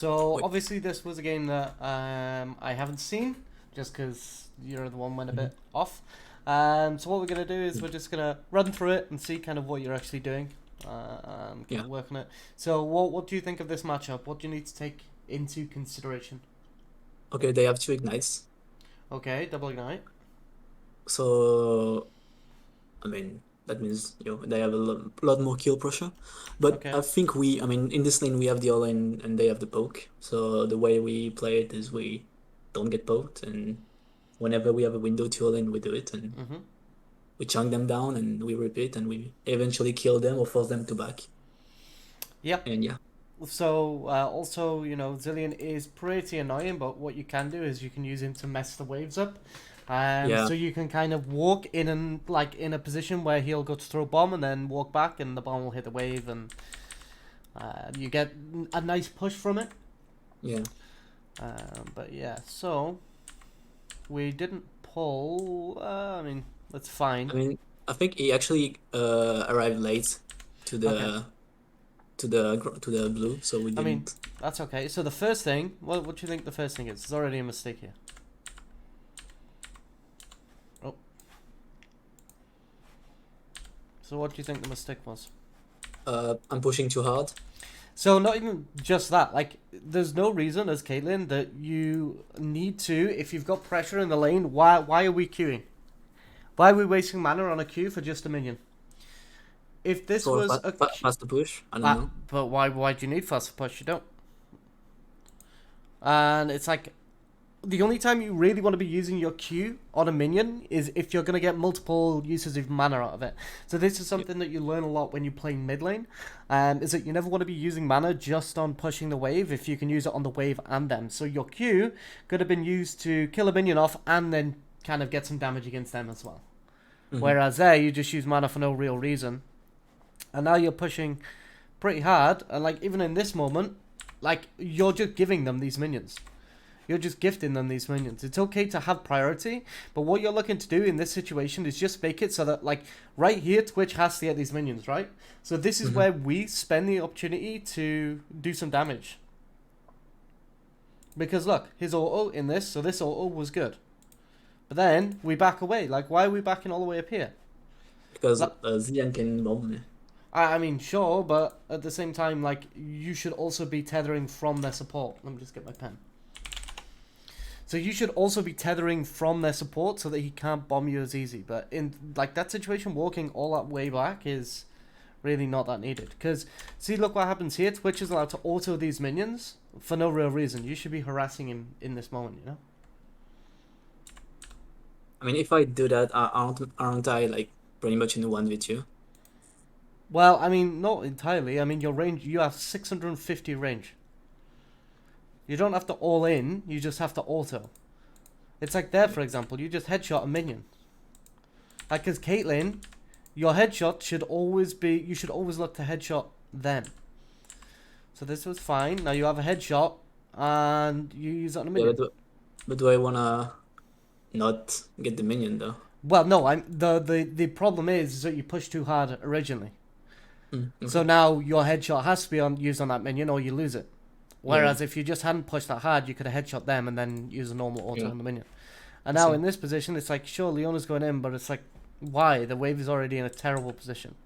So Wait. obviously this was a game that I haven't seen, just because you're the one went a Mhm. bit off. So what we're gonna do is we're just gonna run through it and see kind of what you're actually doing, kind Yeah. of work on it. So what do you think of this matchup? What do you need to take into consideration? Okay, they have two ignites. Okay, double ignite. So, I mean, that means, they have a lot more kill pressure. But Okay. I think in this lane we have the all-in and they have the poke. So the way we play it is we don't get poked, and whenever we have a window to all-in, we do it, and Mhm. we chunk them down and we repeat and we eventually kill them or force them to back. Yep. And yeah. So also, Zillion is pretty annoying, but what you can do is you can use him to mess the waves up. Yeah. So you can kind of walk in and like in a position where he'll go to throw a bomb and then walk back, and the bomb will hit the wave, and you get a nice push from it. Yeah. But yeah, so we didn't pull. That's fine. I mean, I think he actually arrived late to Okay. the to the blue, so we I mean, didn't. that's okay. So the first thing, what do you think the first thing is? There's already a mistake here. Oh, so what do you think the mistake was? I'm pushing too hard. So not even just that. Like, there's no reason as Caitlyn that you need to. If you've got pressure in the lane, why are we queuing? Why are we wasting mana on a queue for just a minion? If this For was a faster push. I don't know. but why do you need fast push? You don't. And it's like the only time you really want to be using your Q on a minion is if you're going to get multiple uses of mana out of it. So this is Yeah. something that you learn a lot when you play mid lane, is that you never want to be using mana just on pushing the wave if you can use it on the wave and them. So your Q could have been used to kill a minion off and then kind of get some damage against them as well. Mm-hmm. Whereas there, you just use mana for no real reason. And now you're pushing pretty hard, and like even in this moment, like you're just giving them these minions. You're just gifting them these minions. It's okay to have priority, but what you're looking to do in this situation is just make it so that, like, right here, Twitch has to get these minions, right? So this is Mm-hmm. where we spend the opportunity to do some damage. Because look, his auto in this, so this auto was good. But then we back away. Like, why are we backing all the way up here? Because Like, Zian can bomb me. I mean, sure, but at the same time, like, you should also be tethering from their support. Let me just get my pen. So you should also be tethering from their support so that he can't bomb you as easy. But in like that situation, walking all that way back is really not that needed. Because see, look what happens here. Twitch is allowed to auto these minions for no real reason. You should be harassing him in this moment, you know. I mean, if I do that, aren't I like pretty much in 1v2? Well, I mean, not entirely. I mean, your range, you have 650 range. You don't have to all in. You just have to auto. It's like there, for example, you just headshot a minion. Like, as Caitlyn, your headshot should always be, you should always look to headshot them. So this was fine. Now you have a headshot and you use it on a Yeah, minion. but do I wanna not get the minion though? Well, no, the problem is that you pushed too hard originally. So Okay. now your headshot has to be used on that minion or you lose it. Yeah. Whereas if you just hadn't pushed that hard, you could have headshot them and then use a normal auto Yeah. on the minion. And I now see. in this position, it's like, sure, Leona's going in, but it's like, why? The wave is already in a terrible position.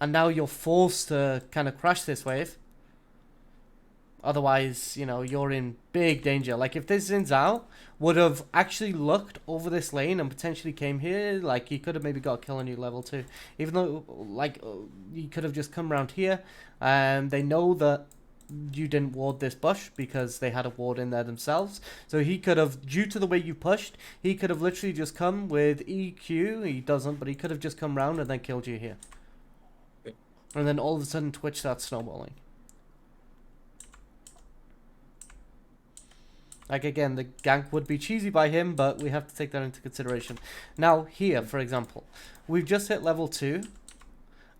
And now you're forced to kind of crash this wave. Otherwise, you're in big danger. Like, if this Xin Zhao would have actually looked over this lane and potentially came here, like, he could have maybe got a kill on you level 2. Even though, like, he could have just come around here. They know that you didn't ward this bush because they had a ward in there themselves. So he could have, due to the way you pushed, he could have literally just come with EQ. He doesn't, but he could have just come round and then killed you here. Okay. And then all of a sudden Twitch starts snowballing. Like, again, the gank would be cheesy by him, but we have to take that into consideration. Now, here, for example, we've just hit level 2,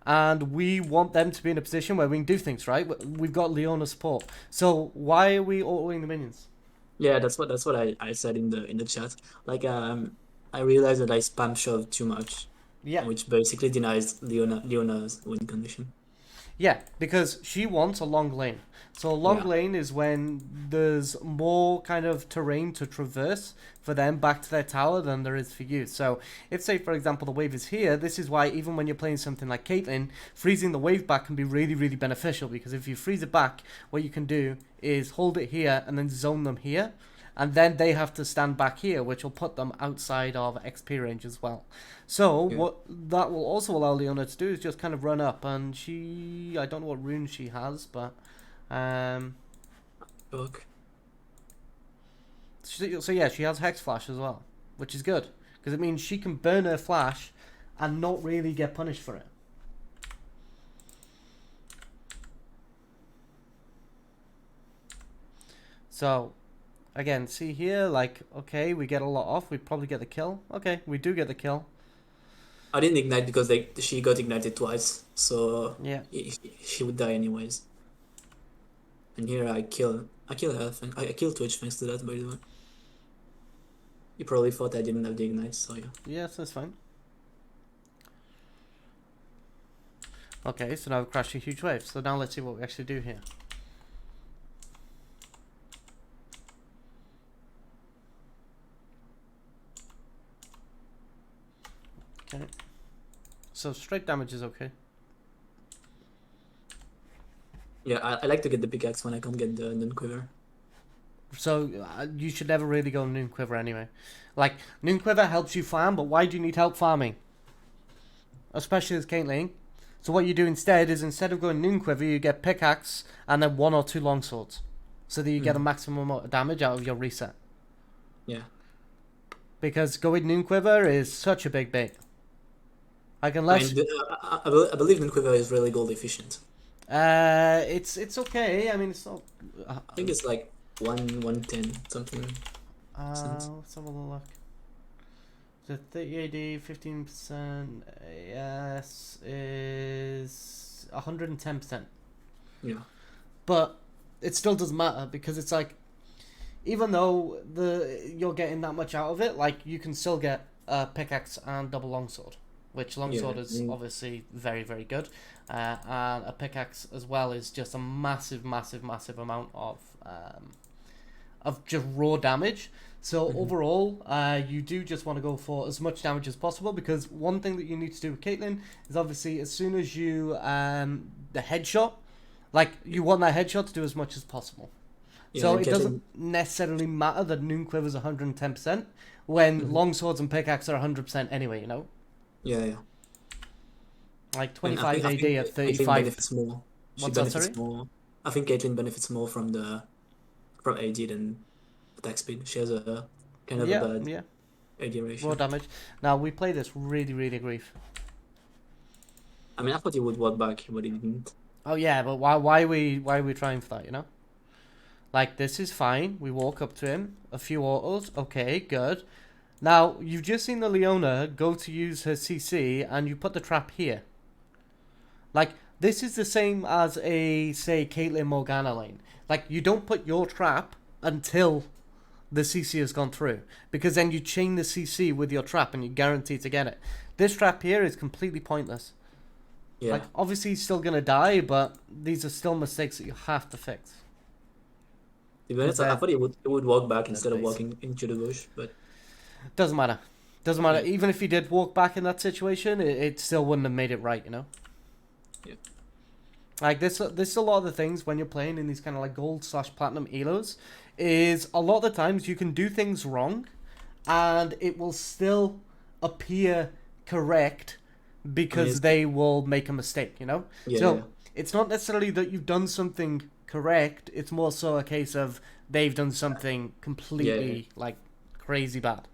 and we want them to be in a position where we can do things, right? We've got Leona support. So why are we autoing the minions? Yeah, that's what I said in the chat. Like I realized that I spam shoved too much, Yeah. which basically denies Leona's win condition. Yeah, because she wants a long lane. So a long Yeah. lane is when there's more kind of terrain to traverse for them back to their tower than there is for you. So if, say, for example, the wave is here, this is why even when you're playing something like Caitlyn, freezing the wave back can be really, really beneficial, because if you freeze it back, what you can do is hold it here and then zone them here, and then they have to stand back here, which will put them outside of XP range as well. So Yeah. what that will also allow Leona to do is just kind of run up, and I don't know what rune she has, but um, Book. so yeah, she has Hex Flash as well, which is good because it means she can burn her flash and not really get punished for it. So again, see here, like, okay, we get a lot off. We probably get the kill. Okay, we do get the kill. I didn't ignite because she got ignited twice, so Yeah. she would die anyways. And here I kill her. I kill Twitch thanks to that, by the way. You probably thought I didn't have the ignite, so yeah. Yes, that's fine. Okay, so now we've crashed a huge wave. So now let's see what we actually do here. Okay. So straight damage is okay. Yeah, I like to get the pickaxe when I can't get the quiver. So you should never really go Noon Quiver anyway. Like, Noon Quiver helps you farm, but why do you need help farming? Especially as Caitlyn. So what you do instead is, instead of going Noon Quiver, you get pickaxe and then 1 or 2 longswords. So that you get a maximum amount of damage out of your reset. Yeah. Because going Noon Quiver is such a big bait. Like, unless... I believe the quiver is really gold efficient. It's okay. I mean, it's not... I think it's like 110 something. Let's have a little look. The 30 AD, 15% AS is 110%. Yeah. But it still doesn't matter, because it's like, even though you're getting that much out of it, like, you can still get a pickaxe and double longsword, which longsword is obviously very, very good. And a pickaxe as well is just a massive, massive, massive amount of just raw damage. So overall, you do just want to go for as much damage as possible, because one thing that you need to do with Caitlyn is, obviously, as soon as you the headshot, like, you want that headshot to do as much as possible. Yeah, so it doesn't necessarily matter that Noon Quiver's 110% when longswords and pickaxe are 100% anyway, you know? Yeah, yeah. Like 25 AD at 35. Caitlyn benefits more. What's that, sorry? More. I think Caitlyn benefits more from AD than attack speed. She has a kind of a bad AD ratio. Raw damage. Now, we play this really, really grief. I mean, I thought he would walk back, but he didn't. Oh yeah, but why are we trying for that, you know? Like, this is fine. We walk up to him, a few autos. Okay, good. Now, you've just seen the Leona go to use her CC, and you put the trap here. Like, this is the same as a, say, Caitlyn Morgana lane. Like, you don't put your trap until the CC has gone through, because then you chain the CC with your trap and you guarantee to get it. This trap here is completely pointless. Yeah. Like, obviously he's still gonna die, but these are still mistakes that you have to fix. To be honest, I thought he would walk back instead of walking into the bush, but doesn't matter. Doesn't matter. Even if he did walk back in that situation, it still wouldn't have made it right, you know? Yeah. Like, this is a lot of the things when you're playing in these kind of like gold/platinum elos, is a lot of the times you can do things wrong and it will still appear correct because they will make a mistake, you know? It's not necessarily that you've done something correct, it's more so a case of they've done something completely like crazy bad.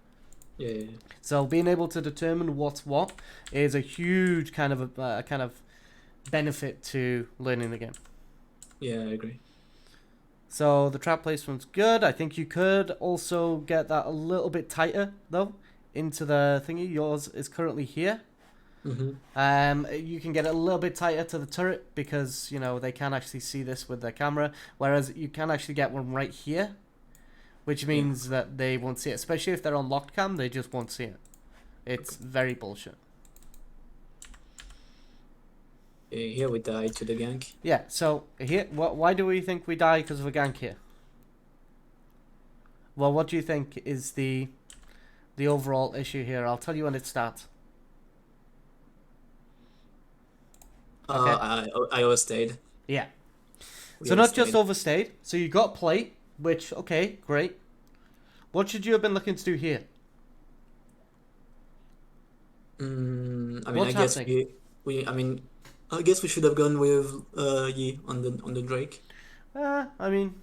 Yeah. So being able to determine what's what is a huge kind of benefit to learning the game. Yeah, I agree. So the trap placement's good. I think you could also get that a little bit tighter though into the thingy. Yours is currently here. You can get it a little bit tighter to the turret because, you know, they can actually see this with their camera, whereas you can actually get one right here, which means that they won't see it, especially if they're on locked cam. They just won't see it. It's very bullshit. Here we die to the gank. Yeah, so here, why do we think we die because of a gank here? Well, what do you think is the overall issue here? I'll tell you when it starts. Okay. I overstayed. Yeah. We So not just overstayed. overstayed. So you got plate, which, okay, great. What should you have been looking to do here? I mean, What's I guess happening? I mean, I guess we should have gone with Yi on the Drake. I mean,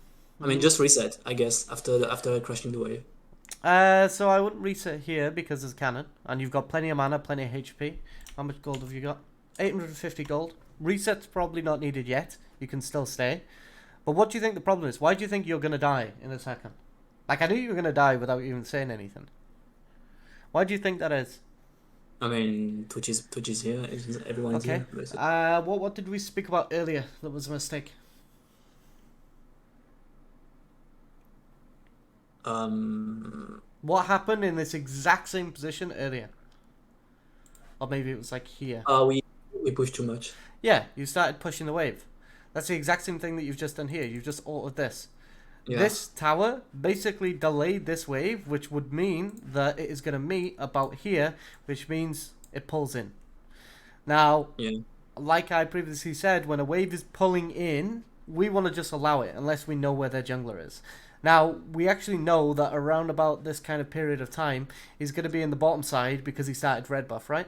I mean, just reset, I guess, after crashing the wave. so I wouldn't reset here because there's cannon, and you've got plenty of mana, plenty of HP. How much gold have you got? 850 gold. Reset's probably not needed yet. You can still stay. But what do you think the problem is? Why do you think you're gonna die in a second? Like, I knew you were gonna die without even saying anything. Why do you think that is? I mean, Twitch is here. Everyone's Okay. here, basically. What did we speak about earlier that was a mistake? What happened in this exact same position earlier? Or maybe it was like here. We pushed too much. Yeah, you started pushing the wave. That's the exact same thing that you've just done here. You've just altered this. Yeah. This tower basically delayed this wave, which would mean that it is going to meet about here, which means it pulls in. Now, Yeah. like I previously said, when a wave is pulling in, we want to just allow it unless we know where their jungler is. Now, we actually know that around about this kind of period of time, he's going to be in the bottom side because he started red buff, right?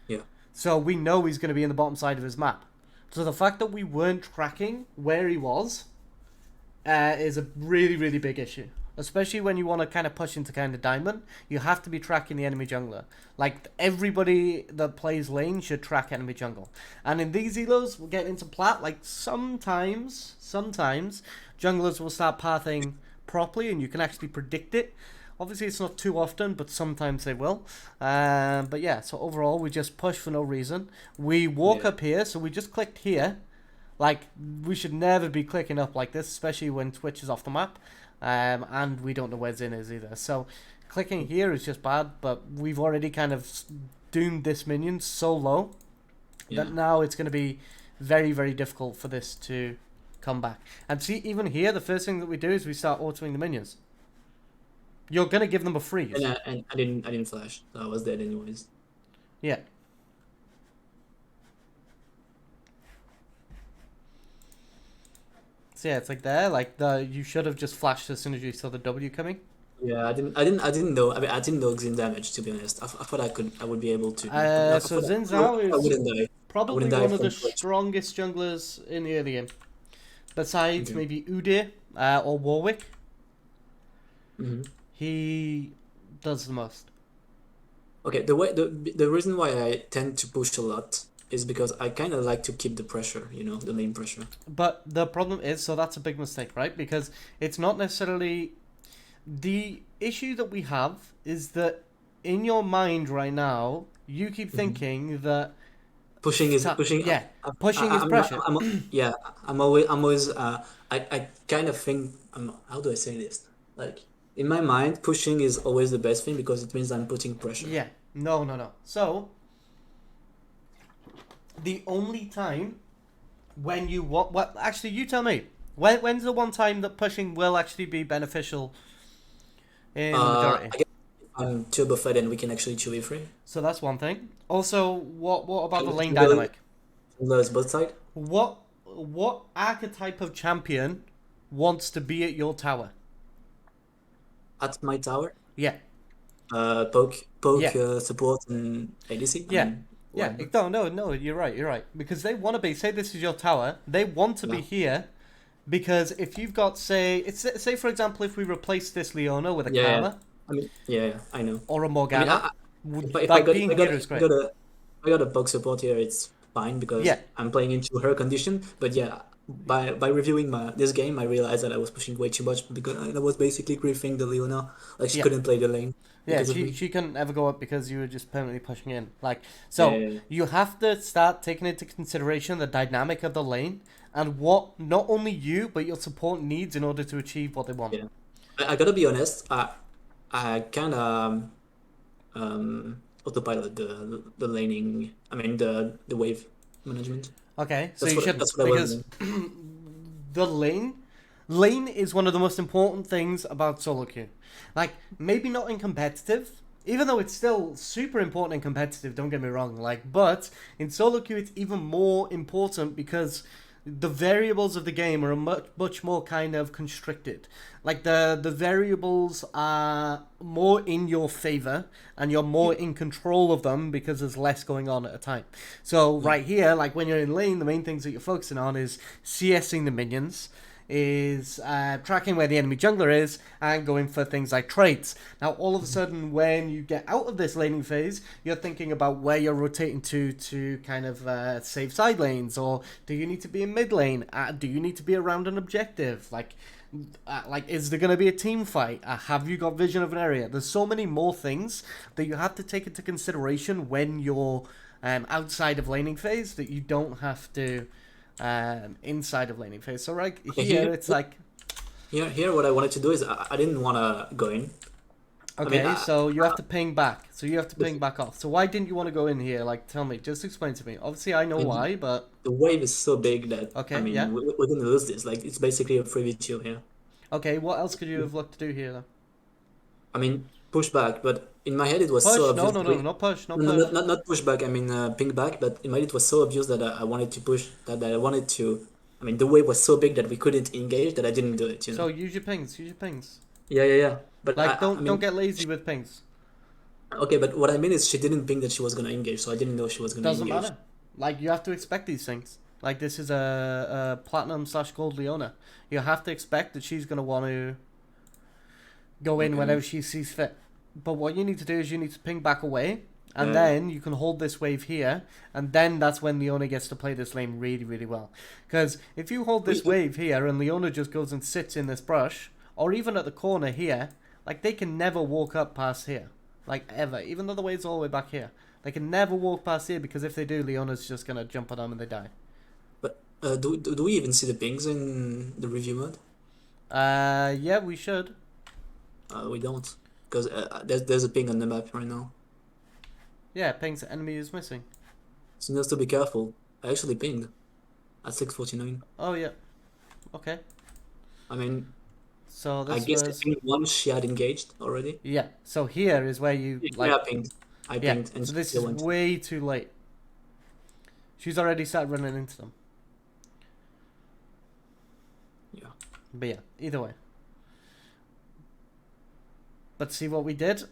Yeah. So we know he's going to be in the bottom side of his map. So the fact that we weren't tracking where he was is a really, really big issue. Especially when you want to kind of push into kind of diamond, you have to be tracking the enemy jungler. Like, everybody that plays lane should track enemy jungle. And in these elos, we'll get into plat, like sometimes junglers will start pathing properly and you can actually predict it. Obviously, it's not too often, but sometimes they will. But yeah, so overall, we just push for no reason. We walk Yeah. up here, so we just clicked here. Like, we should never be clicking up like this, especially when Twitch is off the map. And we don't know where Zin is either. So, clicking here is just bad, but we've already kind of doomed this minion so low Yeah. that now it's going to be very, very difficult for this to come back. And see, even here, the first thing that we do is we start autoing the minions. You're going to give them a freeze. And I didn't flash, so I was dead anyways. Yeah. So yeah, it's like there, like you should have just flashed as soon as you saw the W coming. Yeah, I didn't know. I mean, I didn't know Xin damage, to be honest. I thought I would be able to. I So thought Xin Zhao I is wouldn't die. I probably wouldn't die one of the from Twitch. strongest junglers in the early game. Besides Okay. maybe Udyr or Warwick, Hmm. he does the most. Okay, the reason why I tend to push a lot is because I kind of like to keep the pressure, the main pressure. But the problem is, so that's a big mistake, right? Because it's not necessarily... The issue that we have is that in your mind right now, you keep thinking that... Pushing is pushing. Yeah, pushing is pressure. Yeah, I'm always. I kind of think. How do I say this? Like in my mind, pushing is always the best thing because it means I'm putting pressure. Yeah, no. So, the only time when you want... Well, actually, you tell me. When's the one time that pushing will actually be beneficial in the majority? I guess if I'm turbo fed and we can actually chewy free. So that's one thing. Also, what about the lane Jungler- dynamic? Jungler's both side. What archetype of champion wants to be at your tower? At my tower. Yeah, Poke, Yeah. support, and ADC. yeah. Yeah, whatever. no, you're right. Because they want to be, say this is your tower, they want to be Yeah. here because if you've got, say for example, if we replace this Leona with a Yeah. Karma I mean, yeah, I know. or a I mean, Morgana, if like being here is great. I got a bug support here, it's fine because Yeah. I'm playing into her condition. But yeah, by reviewing this game, I realized that I was pushing way too much because I was basically griefing the Leona. Like she Yeah. couldn't play the lane Yeah, because of me. she couldn't ever go up because you were just permanently pushing in. Like, so Yeah. you have to start taking into consideration the dynamic of the lane and what not only you but your support needs in order to achieve what they want. Yeah. I gotta be honest. I kind of autopilot the laning. I mean the wave management. Okay, so you shouldn't That's what I was because doing. the lane is one of the most important things about solo queue. Like maybe not in competitive, even though it's still super important in competitive. Don't get me wrong. Like, but in solo queue, it's even more important because the variables of the game are much more kind of constricted. Like the variables are more in your favor and you're more in control of them because there's less going on at a time. So Yeah. right here, like when you're in lane, the main things that you're focusing on is CSing the minions, is tracking where the enemy jungler is, and going for things like traits. Now, all of a sudden, when you get out of this laning phase, you're thinking about where you're rotating to kind of save side lanes, or do you need to be in mid lane? Do you need to be around an objective? Like, is there going to be a team fight? Have you got vision of an area? There's so many more things that you have to take into consideration when you're outside of laning phase that you don't have to inside of laning phase. So right Okay, here, it's like, here, what I wanted to do is I didn't want to go in. I mean, okay, so you have to ping back. So you have to the, ping back off. So why didn't you want to go in here? Like, tell me, just explain to me. Obviously, I know I mean, why, but the wave is so big that I okay, yeah. mean we're gonna lose this. Like it's basically a free v2 here. Okay, what else could you have looked to do here, then? I mean, push back, but in my head it was so Push? No, obvious no, that no, we. not push, not No, push. not push back. I mean, ping back. But in my head it was so obvious that I wanted to push. That I wanted to. I mean, the wave was so big that we couldn't engage. That I didn't do it. You So know. use your pings, use your pings. Yeah, yeah, yeah. But Like, I don't mean, get lazy with pings. okay. But what I mean is, she didn't ping that she was gonna engage, so I didn't know she was gonna Doesn't engage. matter. Like, you have to expect these things. Like, this is a platinum slash gold Leona. You have to expect that she's gonna want to go in Okay. whenever she sees fit. But what you need to do is you need to ping back away, and Yeah. then you can hold this wave here, and then that's when Leona gets to play this lane really, really well. Because if you hold this We- wave here and Leona just goes and sits in this brush, or even at the corner here, like they can never walk up past here. Like ever. Even though the wave's all the way back here. They can never walk past here because if they do, Leona's just going to jump on them and they die. But do we even see the pings in the review mode? Yeah, we should. We don't, because there's a ping on the map right now. Yeah, pings enemy is missing. So you have to be careful. I actually pinged at 6:49. Oh, yeah. Okay. I mean, So I this guess I was... pinged once she had engaged already. Yeah, so here is where you, Yeah, like... I pinged. I Yeah, pinged and so she this still is went. way too late. She's already started running into them. Yeah. But yeah, either way. But see what we did?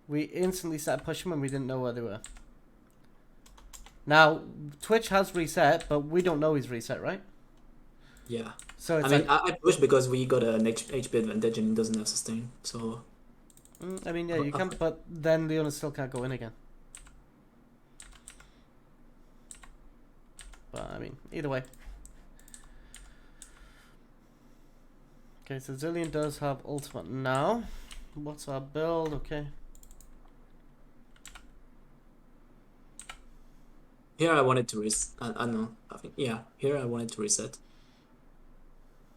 We instantly started pushing when we didn't know where they were. Now, Twitch has reset, but we don't know he's reset, right? Yeah. So it's I mean, like... I pushed because we got an HP advantage and it doesn't have sustain. So. I mean, yeah, you can, but then Leona still can't go in again. But, I mean, either way. Okay, so Zillion does have ultimate now. What's our build? Okay. Here I wanted to I know. I think yeah. Here I wanted to reset.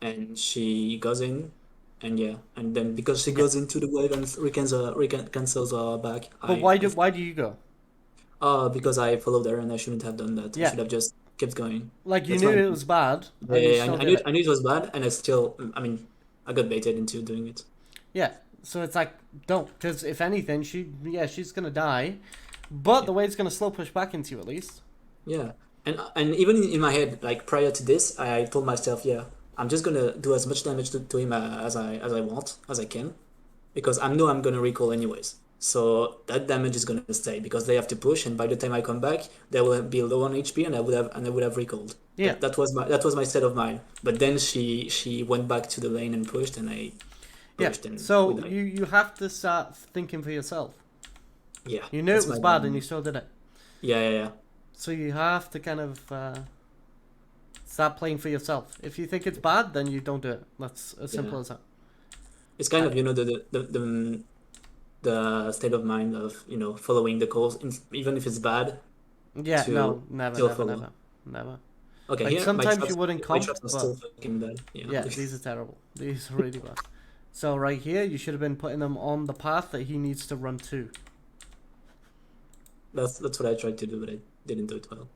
And she goes in, and yeah, and then because she Yeah. goes into the wave and cancels back. But why do you go? Because I followed her and I shouldn't have done that. I Yeah. should have just kept going. Like, you That's knew why. it was bad, Yeah, and you yeah, still I did it. knew it was bad, and I still. I mean, I got baited into doing it. Yeah, so it's like, don't. Because if anything, she's going to die. But the wave's going to slow push back into you, at least. Yeah, and even in my head, like prior to this, I told myself, yeah, I'm just gonna do as much damage to him as I want, as I can, because I know I'm gonna recall anyways. So that damage is gonna stay because they have to push, and by the time I come back, they will be low on HP, and I would have recalled. Yeah. That was my state of mind. But then she went back to the lane and pushed, and I Yeah, pushed, and we so died. you have to start thinking for yourself. Yeah, You knew that's it was my bad, and you still did it. yeah, yeah, yeah. So you have to kind of start playing for yourself. If you think it's bad, then you don't do it. That's as simple Yeah. as that. It's kind of the state of mind of following the calls even if it's bad Yeah, to no, never, still never, follow. never. Okay, Like, here sometimes you wouldn't my comp, traps are but still fucking bad. yeah, these are terrible. These are really bad. So right here, you should have been putting them on the path that he needs to run to. That's what I tried to do, but I didn't do it well.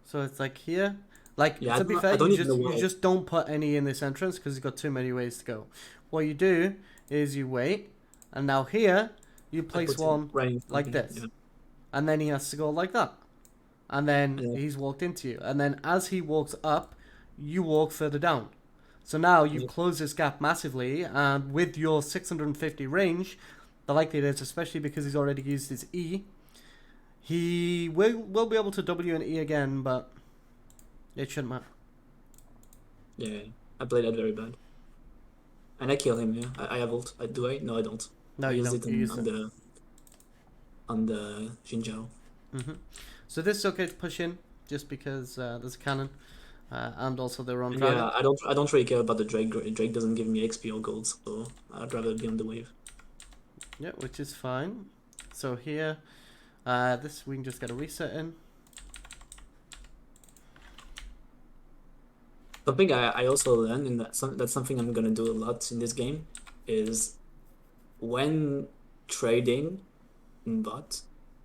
So it's like here. Like, Yeah, to be fair, I don't even know you why. just don't put any in this entrance because you've got too many ways to go. What you do is you wait, and now here you I place put him one right in front like of me. Yeah. this, and then he has to go like that, and then And, he's walked into you, and then as he walks up, you walk further down. So now you've yeah. closed this gap massively, and with your 650 range, the likelihood is, especially because he's already used his E, he will be able to W and E again, but it shouldn't matter. Yeah, I played that very bad. And I kill him, yeah. I have ult. Do I? No, I don't. No, I you used don't. it You use it. on the Xinjiao. So this is okay to push in, just because there's a cannon, and also they're on And dragon. yeah, I don't really care about the Drake. Drake doesn't give me XP or gold, so I'd rather be on the wave. Yeah, which is fine. So here, this we can just get a reset in. Something I also learned, and that's something I'm gonna do a lot in this game, is when trading in bot,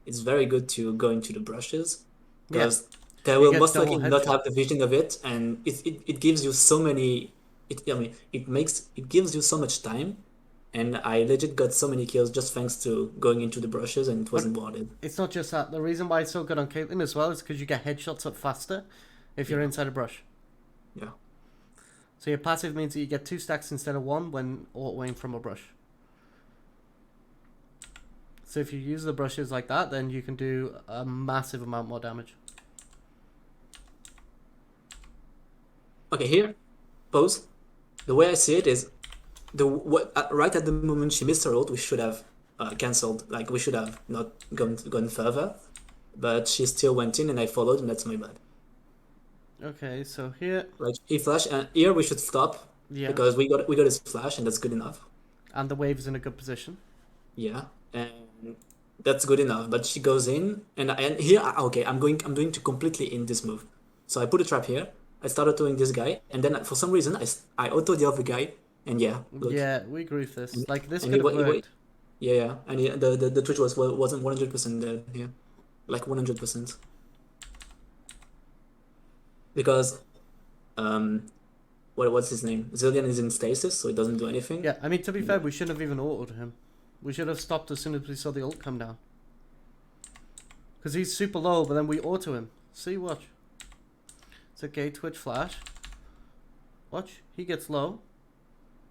it's very good to go into the brushes Yeah, because they you will get most double likely not headshot. have the vision of it, and it gives you so many. I mean, it gives you so much time, and I legit got so many kills just thanks to going into the brushes, and it But wasn't worth it. it's not just that. The reason why it's so good on Caitlyn as well is because you get headshots up faster if you're Yeah, inside a brush. yeah. So your passive means that you get 2 stacks instead of 1 when autoing from a brush. So if you use the brushes like that, then you can do a massive amount more damage. Okay, here, pose. The way I see it is right at the moment she missed her ult, we should have cancelled. Like we should have not gone further, but she still went in, and I followed, and that's my bad. Okay, so here, Like he flashed, and here we should stop yeah, because we got his flash, and that's good enough. and the wave is in a good position. Yeah, and that's good enough. But she goes in, and here okay, I'm going to completely in this move. So I put a trap here. I started doing this guy, and then for some reason I auto the other guy, and yeah, look, Yeah, we agree with this. and, Like, this and could have he worked. yeah, yeah, and the Twitch wasn't 100% dead here, like 100%, because what's his name? Zillion is in stasis, so it doesn't do anything. Yeah, I mean, to be fair, we shouldn't have even autoed him. We should have stopped as soon as we saw the ult come down. Because he's super low, but then we auto him. See, watch. It's okay, Twitch flash. Watch, he gets low.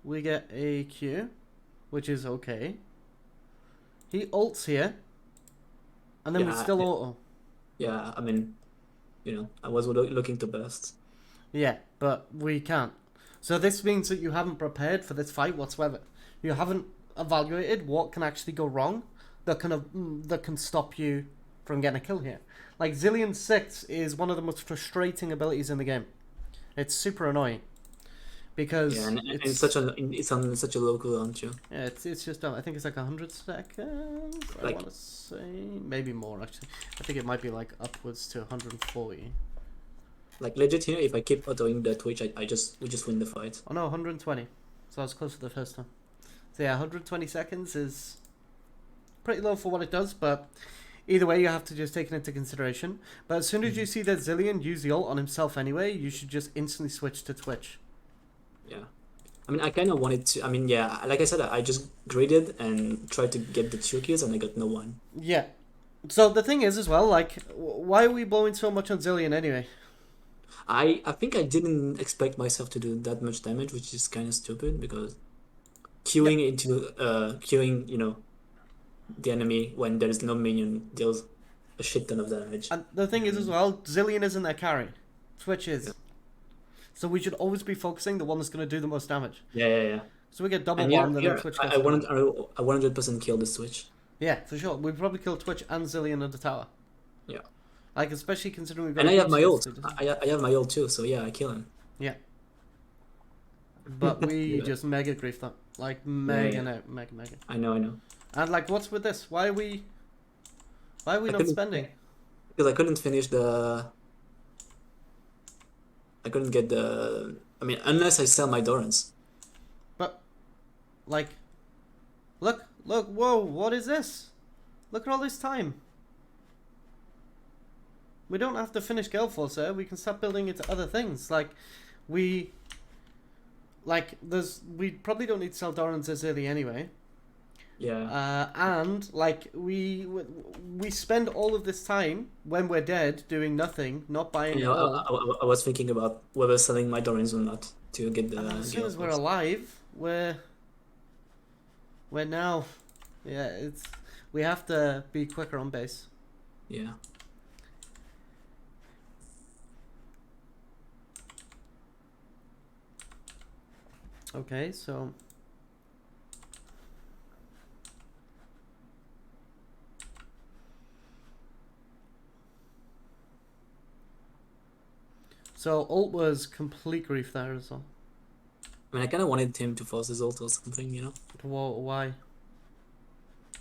We get a Q, which is okay. He ults here, and then we Yeah, still auto. yeah. I mean, I was looking to burst. Yeah, but we can't. So this means that you haven't prepared for this fight whatsoever. You haven't evaluated what can actually go wrong that can stop you from getting a kill here. Like, Zillion 6 is one of the most frustrating abilities in the game. It's super annoying because Yeah, and it's on such a low cooldown too. yeah, it's just I think it's like 100 seconds. I Like want to say maybe more actually. I think it might be like upwards to 140. like legit here, if I keep autoing the Twitch, we just win the fight. Oh no, 120. So I was close for the first time. So yeah, 120 seconds is pretty low for what it does, but either way, you have to just take it into consideration. But as soon as you see that Zillion use the ult on himself anyway, you should just instantly switch to Twitch. Yeah. I mean, I kind of wanted to. I mean, yeah, like I said, I just graded and tried to get the 2 kills, and I got no one. Yeah. So the thing is as well, like, why are we blowing so much on Zillion anyway? I think I didn't expect myself to do that much damage, which is kind of stupid because Yeah. queuing, the enemy when there is no minion deals a shit ton of damage. And the thing is as well, Zillion isn't their carry. Twitch is. Yeah. So we should always be focusing the one that's going to do the most damage. Yeah. So we get double And bombed and then Twitch gets I wanted I 100% kill the Switch. Yeah, for sure. We probably kill Twitch and Zillion at the tower. Yeah. Like, especially considering we've got And I a have my huge ult. scarcity, doesn't I have my ult too, so yeah, I kill him. Yeah. But we Yeah. just mega grief that. Like, Yeah. mega. I know. And, like, what's with this? Why are we not couldn't- spending? Because I couldn't finish I couldn't get I mean, unless I sell my Dorans. But, like, look, whoa, what is this? Look at all this time. We don't have to finish Gale Forcer. We can start building into other things. Like, we probably don't need to sell Dorans as early anyway. Yeah. And like we spend all of this time when we're dead doing nothing, not buying You at know, all. I was thinking about whether selling my Dorins or not to get the And as soon Gale as we're Force. alive, we're now, yeah, we have to be quicker on base. Yeah. Okay, so ult was complete grief there as well. I mean, I kind of wanted him to force his ult or something, you know? Why?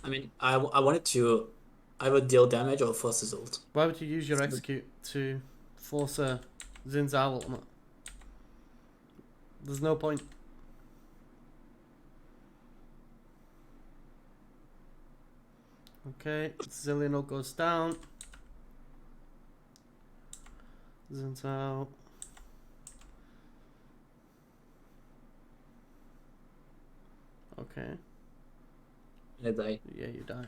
I mean, I wanted to either deal damage or force his ult. Why would you use your execute to force a Xin Zhao ultimate? There's no point. Okay, Zillion ult goes down. Xin Zhao. Okay. I die. Yeah, you died.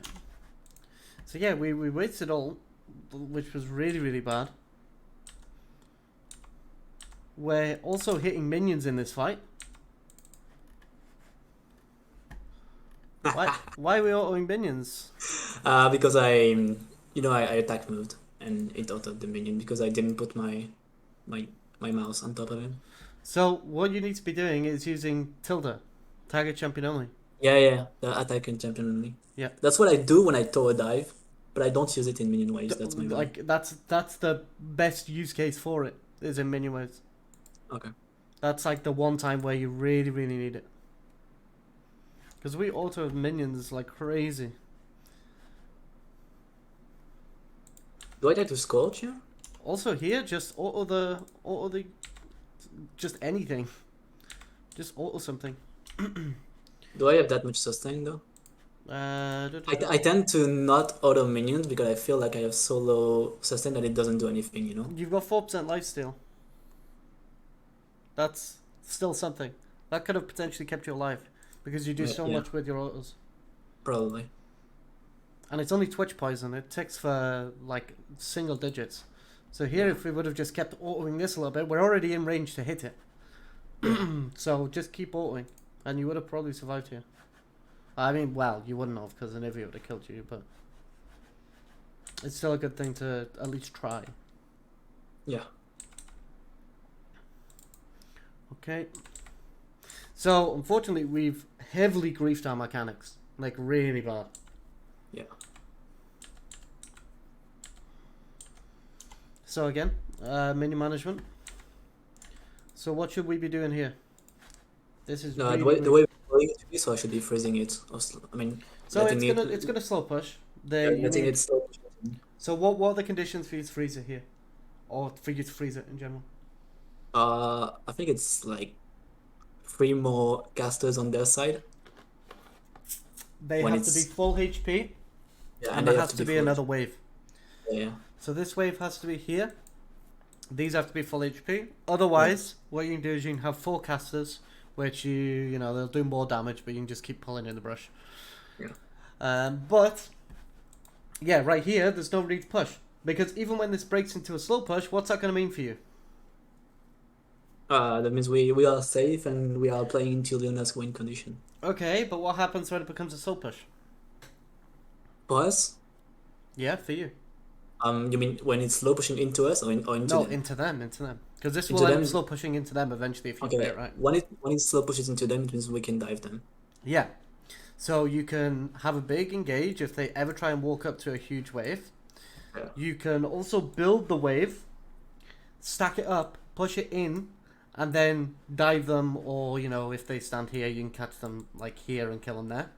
So yeah, we wasted all, which was really, really bad. We're also hitting minions in this fight. Why are we autoing minions? Because I attack moved and it altered the minion because I didn't put my mouse on top of him. So what you need to be doing is using tilde, target champion only. Yeah, the attack and champion only. Yeah. That's what I do when I tower dive, but I don't use it in minion waves. That's my bad. Like that's the best use case for it, is in minion waves. Okay. That's like the one time where you really, really need it. Because we auto minions like crazy. Do I try to scorch here? Also here, just auto the just anything. Just auto something. Do I have that much sustain though? I tend to not auto minions because I feel like I have so low sustain that it doesn't do anything, you know? You've got 4% lifesteal. That's still something. That could have potentially kept you alive. Because you do so much with your autos. Probably. And it's only Twitch poison. It ticks for like single digits. So here, if we would have just kept autoing this a little bit, we're already in range to hit it. So just keep autoing. And you would have probably survived here. I mean, well, you wouldn't have because an Eevee would have killed you, but it's still a good thing to at least try. Yeah. Okay. So, unfortunately, we've heavily griefed our mechanics. Like, really bad. Yeah. So, again, minion management. So, what should we be doing here? This is No, really the way we're playing it should be, so I should be freezing it. I mean, so it's gonna slow push. letting it slow. So, what are the conditions for you to freeze it here? Or for you to freeze it in general? I think it's like 3 more casters on their side. They When have to be full HP, Yeah, and they there have has to be full- another wave. Yeah. So this wave has to be here. These have to be full HP. Otherwise, what you can do is you can have 4 casters, which they'll do more damage, but you can just keep pulling in the brush. Yeah. But yeah, right here, there's no need to push because even when this breaks into a slow push, what's that going to mean for you? That means we are safe and we are playing into Leona's win condition. Okay, but what happens when it becomes a slow push? For us? Yeah, for you. You mean when it's slow pushing into us or into No, them? into them. Because this Into will end them? up slow pushing into them eventually if you play it right. When it slow pushes into them, it means we can dive them. Yeah. So you can have a big engage if they ever try and walk up to a huge wave. Yeah. You can also build the wave, stack it up, push it in, and then dive them, or if they stand here, you can catch them like here and kill them there.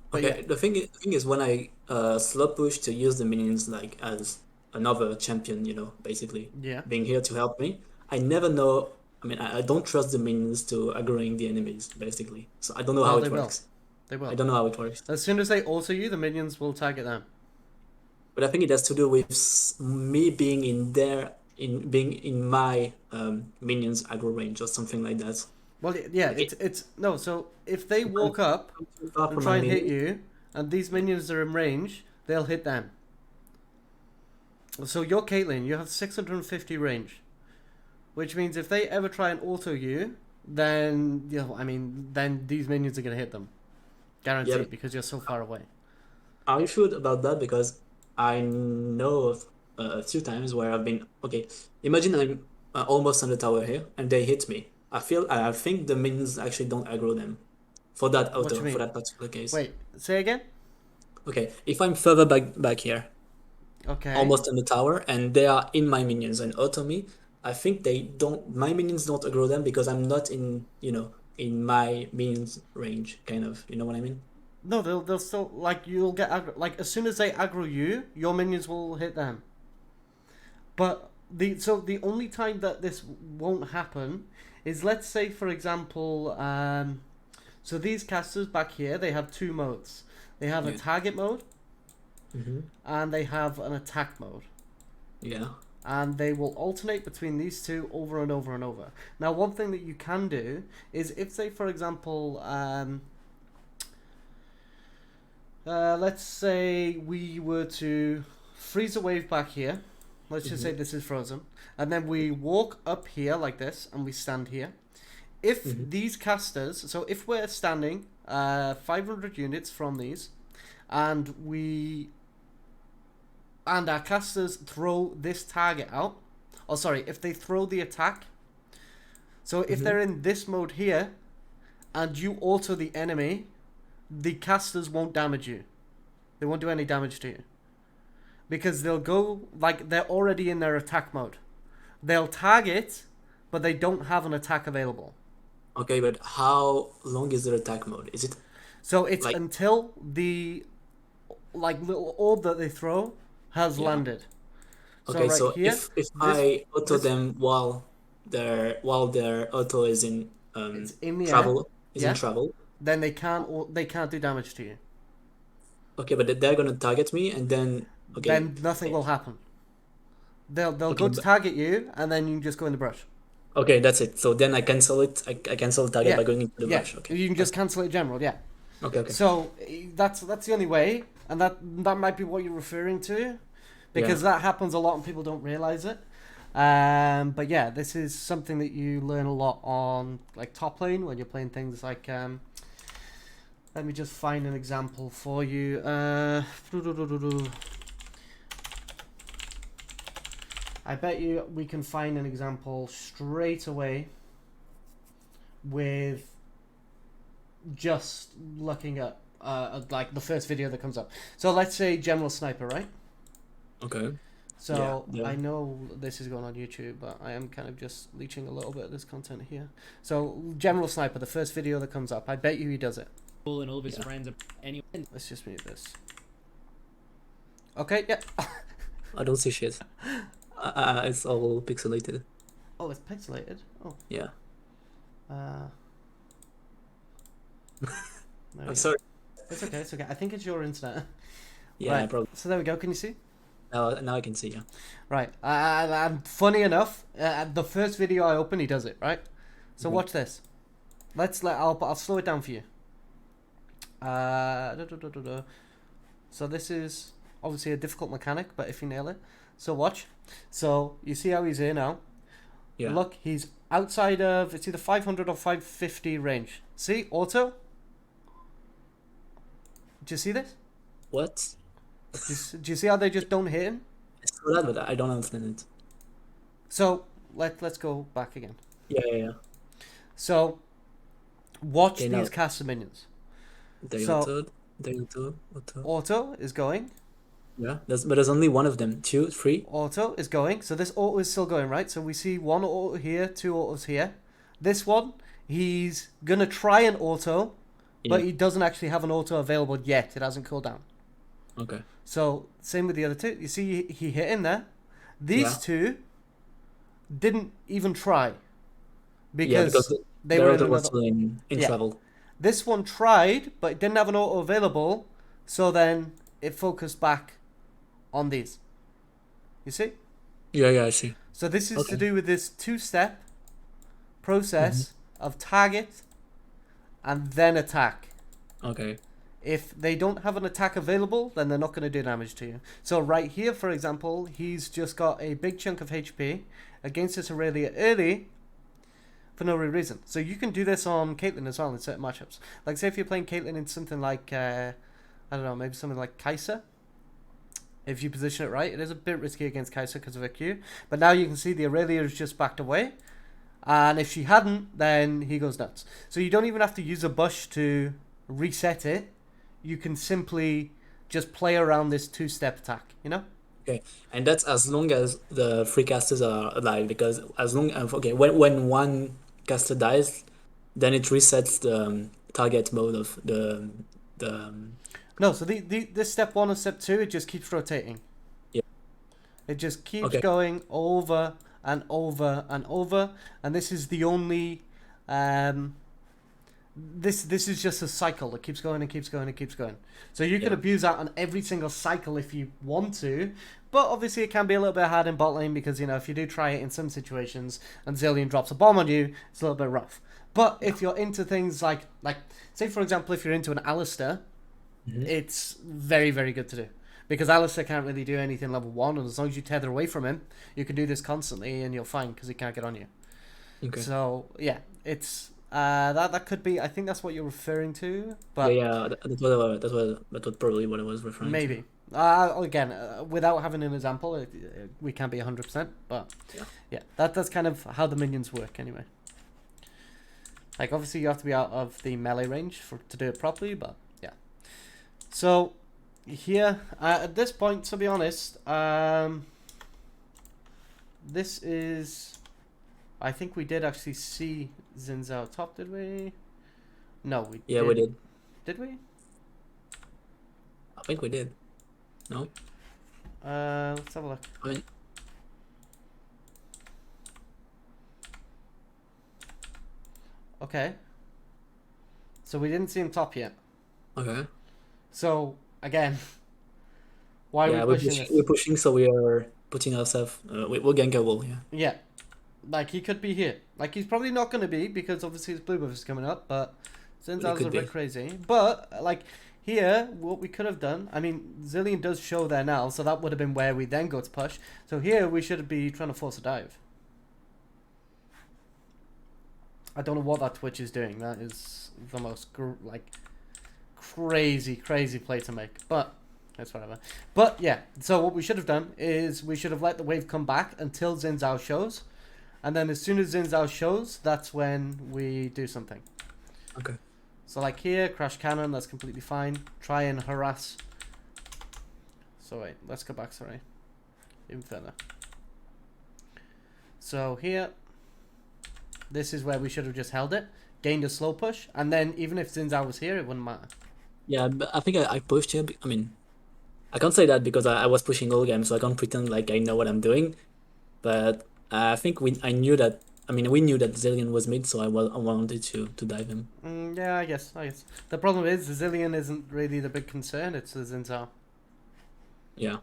But Okay, yeah. the thing is when I slow push to use the minions like as another champion, basically Yeah. being here to help me, I never know. I mean, I don't trust the minions to aggroing the enemies, basically. So I don't know how it works. They will. I don't know how it works. As soon as they auto you, the minions will target them. But I think it has to do with me being being in my minions aggro range or something like that. Well, yeah, Like it's no. So if they if I'm walk up too far and from my try and hit minion, you, and these minions are in range, they'll hit them. So you're Caitlyn, you have 650 range, which means if they ever try and auto you, then I mean, then these minions are gonna hit them, yeah. guaranteed, because you're so far away. Are you sure about that? Because I know of a few times where I've been okay. Imagine I'm almost on the tower here, and they hit me. I think the minions actually don't aggro them for that What do auto you for mean? that particular case. Wait, say again. Okay, if I'm further back here, Okay. almost on the tower, and they are in my minions and auto me, I think they don't. My minions don't aggro them because I'm not in in my minions range, kind of. You know what I mean? No, they'll still like you'll get aggro. Like as soon as they aggro you, your minions will hit them. But the only time that this won't happen is, let's say for example, so these casters back here, they have two modes. They have a Yeah. target mode Mm-hmm. and they have an attack mode. Yeah. And they will alternate between these two over and over and over. Now, one thing that you can do is, if, say, for example, let's say we were to freeze a wave back here. Let's just say this is frozen. And then we walk up here like this and we stand here. If these casters, so if we're standing 500 units from these, and our casters throw this target out, or sorry, if they throw the attack, so if they're in this mode here, and you auto the enemy, the casters won't damage you. They won't do any damage to you. Because they'll go, like, they're already in their attack mode. They'll target, but they don't have an attack available. Okay, but how long is their attack mode? Is it So it's like until the, like, little orb that they throw has yeah? landed. So Okay, right so here, if this I auto this them while their auto is in it's in the air, travel yeah. travel. Then they can't do damage to you. Okay, but they're gonna target me and then okay. Then nothing will happen. They'll Okay, go to target you, and then you can just go in the brush. okay, that's it. So then I cancel it. I cancel the target Yeah, by going into the yeah. brush. Okay. You can just cancel it in general. Yeah. Okay, okay. So that's the only way, and that might be what you're referring to, because Yeah. that happens a lot and people don't realize it. But yeah, this is something that you learn a lot on like top lane when you're playing things like. Let me just find an example for you. I bet you we can find an example straight away with just looking at like the first video that comes up. So let's say General Sniper, right? Okay. So Yeah. I know this is going on YouTube, but I am kind of just leeching a little bit of this content here. So General Sniper, the first video that comes up, I bet you he does it. And all of his friends are anyway. Let's just mute this. Okay, yeah. I don't see shit. It's all pixelated. Oh, it's pixelated. Oh. Yeah. There we I'm go. sorry. It's okay. It's okay. I think it's your internet. Yeah, Right. probably. So there we go. Can you see? Now I can see. Yeah. Right. Funny enough, the first video I open, he does it. Right. So watch this. I'll slow it down for you. So this is obviously a difficult mechanic, but if you nail it, so watch. So you see how he's here now. Yeah. Look, he's outside of, it's either 500 or 550 range. See, auto. Do you see this? What? Do you see how they just don't hit him? I saw that, but I don't understand it. So let's go back again. Yeah. So watch Okay, these now caster minions. they So auto. auto is going. Yeah. There's only one of them. 2, 3. Auto is going. So this auto is still going, right? So we see one auto here, two autos here. This one, he's gonna try an auto, but Yeah. he doesn't actually have an auto available yet. It hasn't cooled down. Okay. So same with the other two. You see he hit in there. These Yeah. two didn't even try Yeah, because because they the were in other was another. still in Yeah. travel. This one tried, but it didn't have an auto available. So then it focused back on these. You see? Yeah, I see. So this is Okay. to do with this two-step process of target and then attack. Okay. If they don't have an attack available, then they're not going to do damage to you. So right here, for example, he's just got a big chunk of HP against this Aurelia early for no real reason. So you can do this on Caitlyn as well in certain matchups. Like say if you're playing Caitlyn in something like, I don't know, maybe something like Kai'Sa. If you position it right, it is a bit risky against Kai'Sa because of her Q. But now you can see the Aurelia is just backed away. And if she hadn't, then he goes nuts. So you don't even have to use a bush to reset it. You can simply just play around this two-step attack, you know? Okay, and that's as long as the three casters are alive, because as long as when one caster dies, then it resets the target mode of the No, so this step 1 and step 2, it just keeps rotating. Yeah. It just keeps Okay. going over and over and over, and this is the only this is just a cycle that keeps going and keeps going and keeps going. So you can Yeah. abuse that on every single cycle if you want to, but obviously it can be a little bit hard in bot lane because, you know, if you do try it in some situations and Zilean drops a bomb on you, it's a little bit rough. But if you're into things like say for example if you're into an Alistair, it's very, very good to do. Because Alistair can't really do anything level 1, and as long as you tether away from him, you can do this constantly and you're fine because he can't get on you. Okay. So, yeah, it's that could be, I think that's what you're referring to, but Yeah, that's probably what I was referring maybe. Again, without having an example, we can't be 100%, but Yeah. that's kind of how the minions work anyway. Like, obviously you have to be out of the melee range to do it properly, but yeah. So, here, at this point, to be honest, this is... I think we did actually see Xin Zhao top, did we? No, we Yeah, we did. Did we? I think we did. No? Let's have a look. I mean, Okay. So we didn't see him top yet. okay. So, again, why Yeah, are we pushing this? we're pushing, so we are putting ourselves. We're gankable, yeah. Yeah. Like, he could be here. Like, he's probably not going to be, because obviously his blue buff is coming up, but Xin Zhao's a could bit be. crazy. But, like, here, what we could have done, I mean, Zilean does show there now, so that would have been where we then go to push. So here, we should be trying to force a dive. I don't know what that Twitch is doing. That is the most, crazy play to make. But, that's whatever. But, yeah, so what we should have done is we should have let the wave come back until Xin Zhao shows. And then as soon as Xin Zhao shows, that's when we do something. Okay. So like here, crash cannon, that's completely fine. Try and harass. So wait, let's go back, sorry. Even further. So here, this is where we should have just held it. Gained a slow push. And then even if Xin Zhao was here, it wouldn't matter. Yeah, but I think I pushed him. I mean, I can't say that because I was pushing all game, so I can't pretend like I know what I'm doing. But I think we knew that Zillion was mid, so I wanted to dive him. Yeah, I guess. The problem is, the Zilean isn't really the big concern, it's the Xin Zhao. Yeah.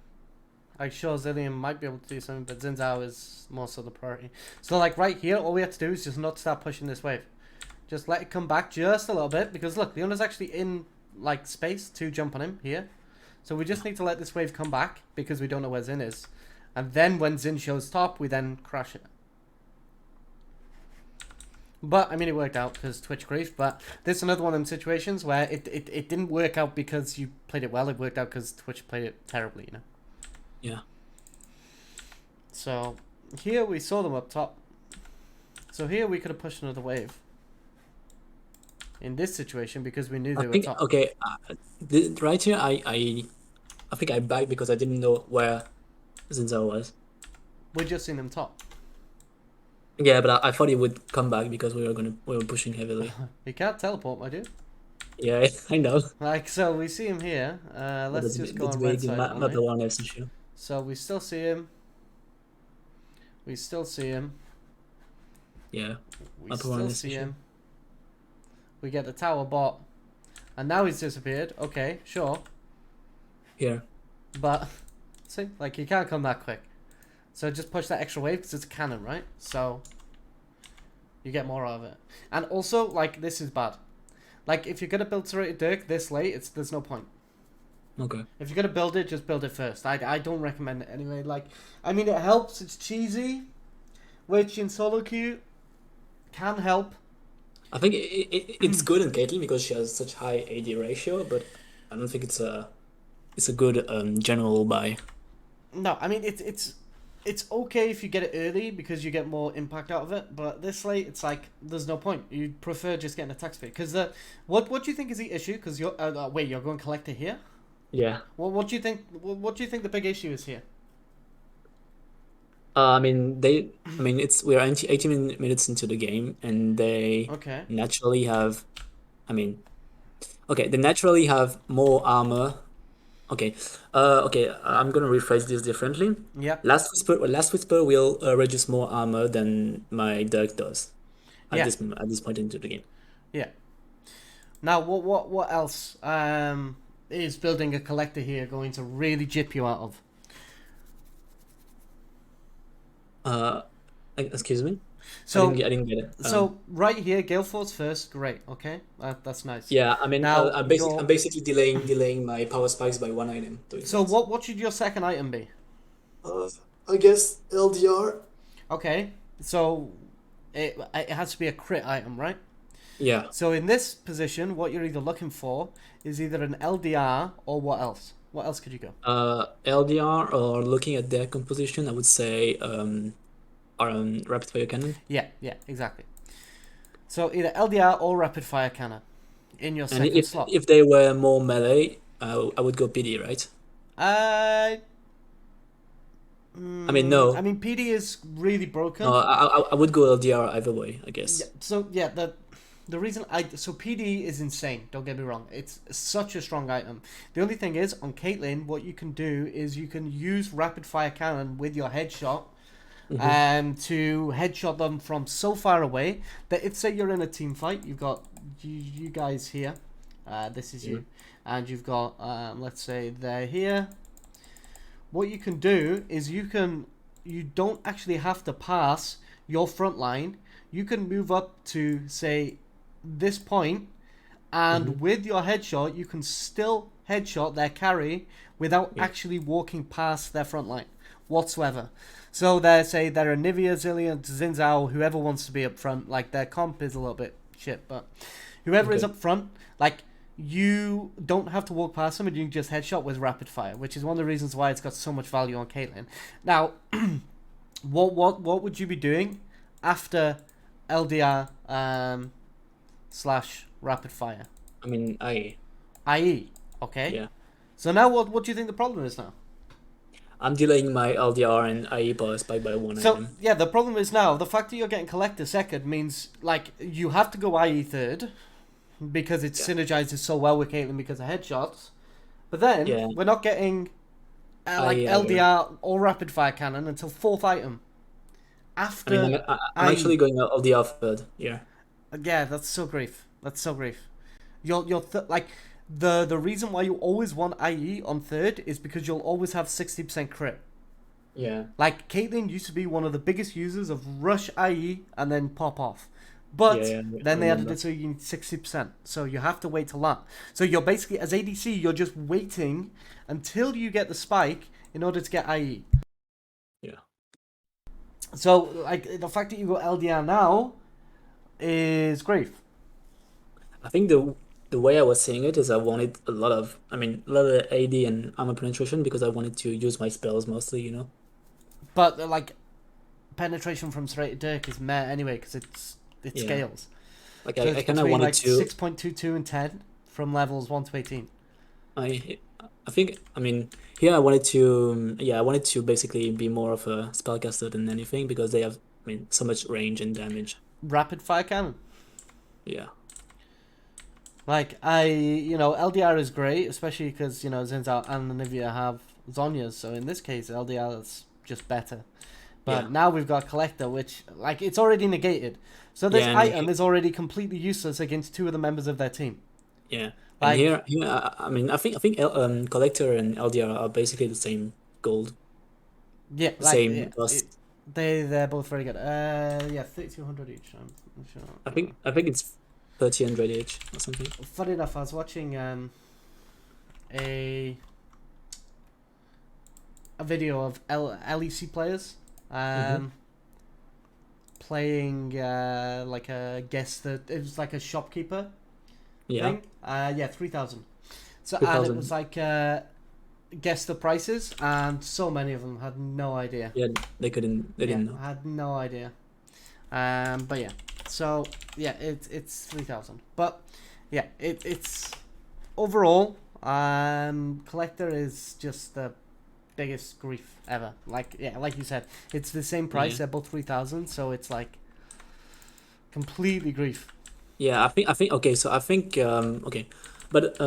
Like, sure, Zilean might be able to do something, but Xin Zhao is more so the priority. So, like, right here, all we have to do is just not start pushing this wave. Just let it come back just a little bit, because look, Leona's actually in, like, space to jump on him here. So we just need to let this wave come back, because we don't know where Xin is. And then when Xin shows top, we then crash it. But, I mean, it worked out because Twitch grief. But this is another one of them situations where it didn't work out because you played it well. It worked out because Twitch played it terribly, you know? Yeah. So, here we saw them up top. So here we could have pushed another wave. In this situation, because we knew they were top. Okay, right here, I think I backed because I didn't know where Zinzao was. We're just seeing them top. Yeah, but I thought he would come back because we were pushing heavily. You can't teleport, my dude. Yeah, I know. Like, so we see him here. Let's just go on red side Not the one else issue. So we still see him. We still see him. Yeah. We still see him. We get the tower bot. And now he's disappeared. Okay, sure. Here. But See, like you can't come that quick. So just push that extra wave because it's a cannon, right? So you get more of it. And also, like, this is bad. Like, if you're gonna build Serrated Dirk this late, there's no point. Okay. If you're gonna build it, just build it first. I don't recommend it anyway. Like, I mean, it helps. It's cheesy, which in solo queue can help. I think it's good in Caitlyn because she has such high AD ratio, but I don't think it's a good general buy. No, I mean it's okay if you get it early because you get more impact out of it. But this late, it's like there's no point. You prefer just getting attack speed because what do you think is the issue? Because you're wait, you're going collector here. Yeah. What do you think? What do you think the big issue is here? I mean, we're 18 minutes into the game, and they Okay. naturally have, I mean, okay, they naturally have more armor. Okay, okay, I'm gonna rephrase this differently. Yeah. Last Whisper will reduce more armor than my Dirk does at Yeah. this point into the game. Yeah. Now, what else is building a collector here going to really jip you out of? Excuse me? So I didn't get it. So right here, Gale Force first, great, okay, that's nice. Yeah, I mean, Now I'm basically delaying my power spikes by one item. So what should your second item be? I guess LDR. Okay, so it has to be a crit item, right? Yeah. So in this position, what you're either looking for is either an LDR or what else? What else could you go? LDR, or looking at their composition, I would say rapid fire cannon. Yeah, exactly. So either LDR or rapid fire cannon in your And second slot. if they were more melee, I would go PD, right? I mean, no. I mean, PD is really broken. No, I would go LDR either way, I guess. Yeah, so yeah, the reason so PD is insane. Don't get me wrong; it's such a strong item. The only thing is on Caitlyn, what you can do is you can use rapid fire cannon with your headshot, to headshot them from so far away that if say you're in a team fight, you've got you guys here, this is you, and you've got let's say they're here. What you can do is you don't actually have to pass your front line. You can move up to say this point, and with your headshot you can still headshot their carry without actually walking past their front line whatsoever. So they're a Nivea, Zillion, Xin Zhao, whoever wants to be up front, like their comp is a little bit shit, but whoever is up front, like you don't have to walk past them and you can just headshot with rapid fire, which is one of the reasons why it's got so much value on Caitlyn. Now, what would you be doing after LDR / rapid fire? I mean, IE, okay. Yeah. So now what do you think the problem is now? I'm delaying my LDR and IE power spike by one item. Yeah, the problem is now the fact that you're getting collector second means like you have to go IE third because it synergizes so well with Caitlyn because of headshots. But then we're not getting LDR or rapid fire cannon until fourth item. After I mean, I'm actually going LDR third. Yeah. Yeah, that's so grief. You're like the reason why you always want IE on third is because you'll always have 60% crit. Yeah. Like Caitlyn used to be one of the biggest users of rush IE and then pop off. But then they added it so you need 60%. So you have to wait till that. So you're basically, as ADC, you're just waiting until you get the spike in order to get IE. Yeah. So, like, the fact that you go LDR now is grief. I think the way I was seeing it is I wanted a lot of AD and armor penetration because I wanted to use my spells mostly, you know? But, like, penetration from Serrated Dirk is meh anyway because it scales. Like, So I kind of wanted to... 6.22 and 10 from levels 1 to 18. I think, I mean, here I wanted to basically be more of a spellcaster than anything because they have, so much range and damage. Rapid fire cannon. Yeah. Like, LDR is great, especially because, Xin Zhao and Nivea have Zhonya's, so in this case, LDR is just better. But now we've got Collector, which, like, it's already negated. So this item is already completely useless against two of the members of their team. Yeah. Like, and here, I think Collector and LDR are basically the same gold. Yeah, Same cost. they're both very good. Yeah, 3,200 each. I'm sure. I think it's 1,300 each or something. Funny enough, I was watching a video of LEC players playing like a guess that it was like a shopkeeper Yeah, thing. Yeah, 3,000. So and it 3,000. was like guess the prices, and so many of them had no idea. Yeah, they couldn't. They didn't know. I had no idea. But yeah, so yeah, it's 3,000. But yeah, it's overall, collector is just the biggest grief ever. Like yeah, like you said, it's the same price. Yeah. They're both 3,000, so it's like completely grief. Yeah, I think okay. So I think okay, but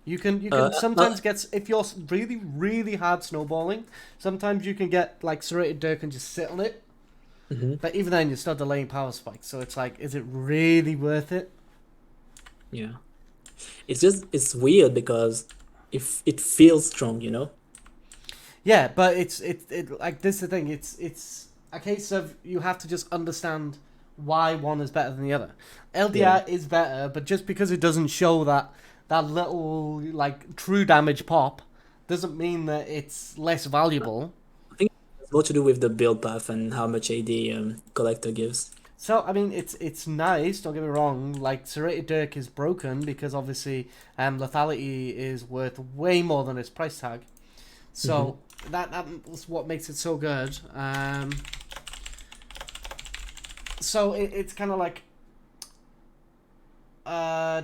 You can uh, sometimes get, if you're really really hard snowballing, sometimes you can get like serrated Dirk and just sit on it. mhm, But even then, you're still delaying power spikes. So it's like, is it really worth it? yeah, it's weird because if it feels strong, you know. Yeah, but it's like this is the thing. It's a case of you have to just understand why one is better than the other. LDR is better, but just because it doesn't show that little like true damage pop doesn't mean that it's less valuable. I think it's more to do with the build path and how much AD collector gives. So I mean, it's nice. Don't get me wrong. Like serrated Dirk is broken because obviously, lethality is worth way more than its price tag. So that's what makes it so good. So it's kind of like, where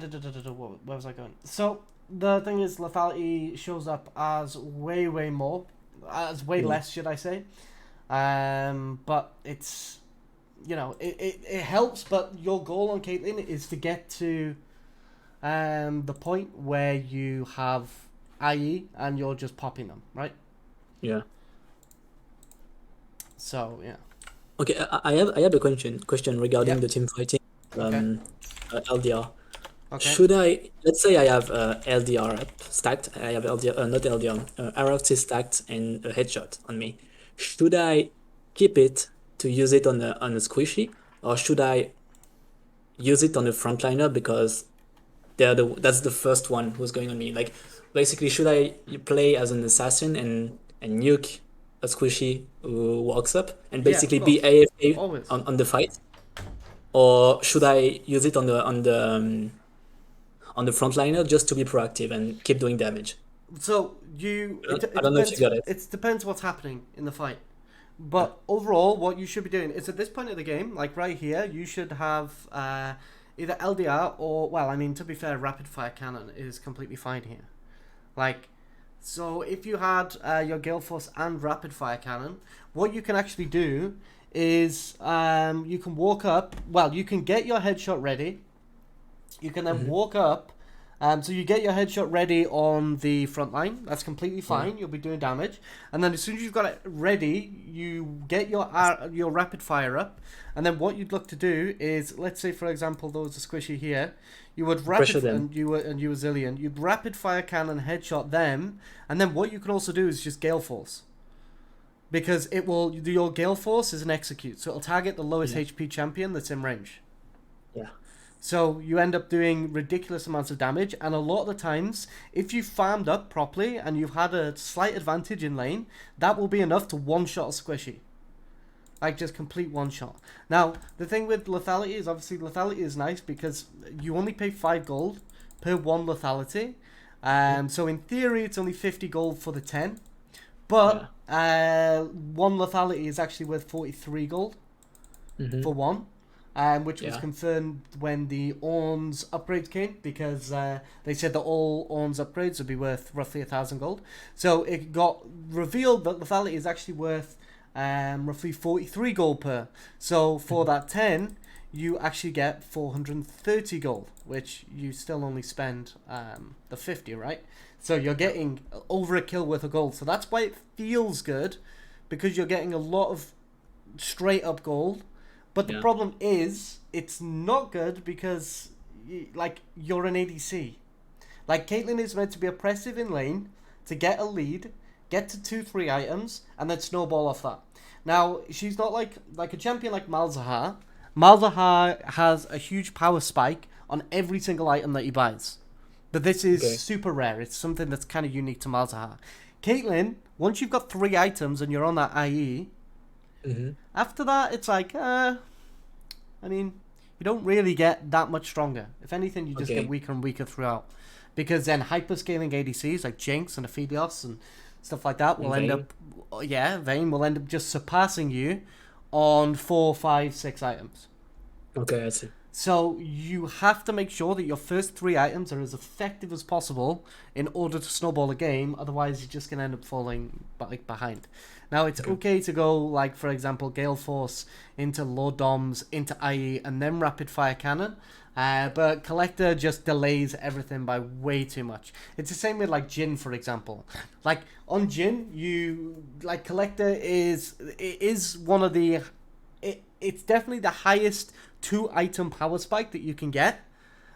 was I going? So the thing is, lethality shows up as way more, as way less, should I say? But it's, you know, it helps. But your goal on Caitlyn is to get to the point where you have IE and you're just popping them, right? Yeah. So yeah. Okay, I have a question regarding Yeah. the team fighting Okay. LDR. Okay. Should I, let's say I have LDR up stacked, I have LDR, not LDR, RLT stacked and a headshot on me. Should I keep it to use it on a squishy, or should I use it on a frontliner because that's the first one who's going on me? Like, basically, should I play as an assassin and nuke a squishy who walks up and Yeah, of basically be course. AFK Always. on the fight, or should I use it on the frontliner just to be proactive and keep doing damage? So it I don't know if depends. you got it. It depends what's happening in the fight. But overall, what you should be doing is at this point of the game, like right here, you should have either LDR or, well, I mean, to be fair, rapid fire cannon is completely fine here. Like, so if you had your Gale Force and rapid fire cannon, what you can actually do is you can walk up. Well, you can get your headshot ready. You can then walk up. So you get your headshot ready on the front line. That's completely fine. You'll be doing damage. And then as soon as you've got it ready, you get your rapid fire up. And then what you'd look to do is, let's say for example, there was a squishy here. You would Pressure rapid them. and you were Zillion. You'd rapid fire cannon headshot them. And then what you can also do is just Gale Force. Because it will, your Gale Force is an execute. So it'll target the lowest HP champion that's in range. Yeah. So you end up doing ridiculous amounts of damage, and a lot of the times, if you farmed up properly and you've had a slight advantage in lane, that will be enough to one-shot a squishy. Like, just complete one-shot. Now, the thing with lethality is, obviously, lethality is nice because you only pay 5 gold per 1 lethality. So in theory, it's only 50 gold for the 10. But 1 lethality is actually worth 43 gold for 1. Which was confirmed when the Orn's upgrades came, because they said that all Orn's upgrades would be worth roughly 1,000 gold. So it got revealed that lethality is actually worth roughly 43 gold per. So for that 10, you actually get 430 gold, which you still only spend the 50, right? So you're getting over a kill worth of gold. So that's why it feels good, because you're getting a lot of straight up gold. But the problem is, it's not good because, like, you're an ADC. Like, Caitlyn is meant to be oppressive in lane to get a lead, get to 2-3 items, and then snowball off that. Now, she's not like a champion like Malzahar. Malzahar has a huge power spike on every single item that he buys. But this is super rare. It's something that's kind of unique to Malzahar. Caitlyn, once you've got 3 items and you're on that IE, after that, it's like, I mean, you don't really get that much stronger. If anything, you just get weaker and weaker throughout. Because then hyperscaling ADCs like Jinx and Aphelios and stuff like that will end up, Vayne will end up just surpassing you on 4, 5, 6 items. Okay, I see. So you have to make sure that your first 3 items are as effective as possible in order to snowball a game. Otherwise, you're just gonna end up falling behind. Now it's okay to go like, for example, Gale Force into low doms into IE and then rapid fire cannon. But Collector just delays everything by way too much. It's the same with like Jhin, for example. Like on Jhin, Collector is one of the. It's definitely the highest 2-item power spike that you can get.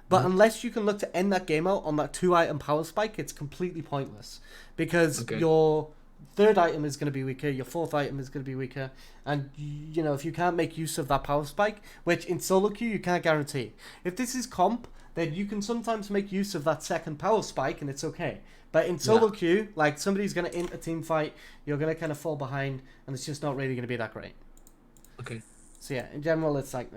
But unless you can look to end that game out on that 2-item power spike, it's completely pointless. Because your 3rd item is going to be weaker, your 4th item is going to be weaker. And, you know, if you can't make use of that power spike, which in solo queue you can't guarantee. If this is comp, then you can sometimes make use of that 2nd power spike and it's okay. But in solo queue, like somebody's going to int a team fight, you're going to kind of fall behind, and it's just not really going to be that great. Okay. So yeah, in general, it's like,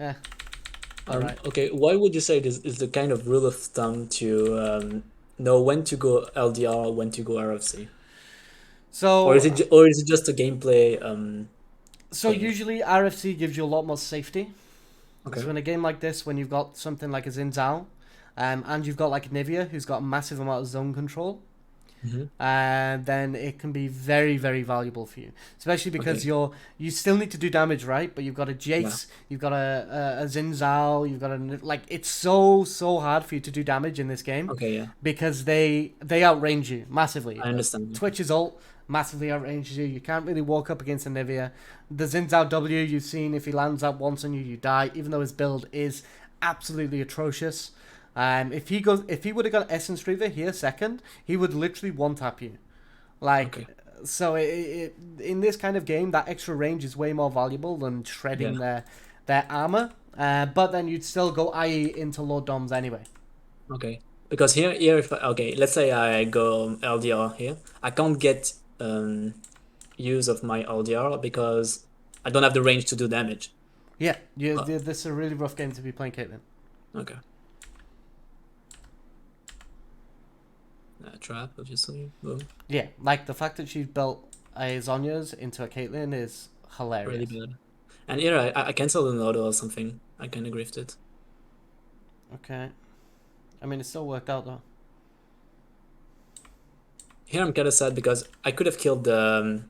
alright. Okay, why would you say this is the kind of rule of thumb to know when to go LDR, when to go RFC? So, or is it just a gameplay? So usually RFC gives you a lot more safety. Okay. So in a game like this, when you've got something like a Xin Zhao, and you've got like Nivea, who's got a massive amount of zone control, then it can be very, very valuable for you. Especially because you still need to do damage, right? But you've got a Jace, you've got a Xin Zhao, you've got it's so hard for you to do damage in this game. Okay, yeah. Because they outrange you massively. I understand. Twitch's ult massively outranges you. You can't really walk up against a Nivea. The Xin Zhao W, you've seen, if he lands that once on you, you die. Even though his build is absolutely atrocious. If he would have got Essence Reaver here second, he would literally one-tap you. So in this kind of game, that extra range is way more valuable than shredding their armor. But then you'd still go IE into low doms anyway. Okay. Because here if let's say I go LDR here, I can't get use of my LDR because I don't have the range to do damage. Yeah, this is a really rough game to be playing Caitlyn. Okay. Trap, obviously. Boom. Yeah, like the fact that she's built a Zonya's into a Caitlyn is hilarious. Really bad. And here I canceled an auto or something. I kind of grifted. Okay. I mean, it still worked out though. Here I'm kind of sad because I could have killed the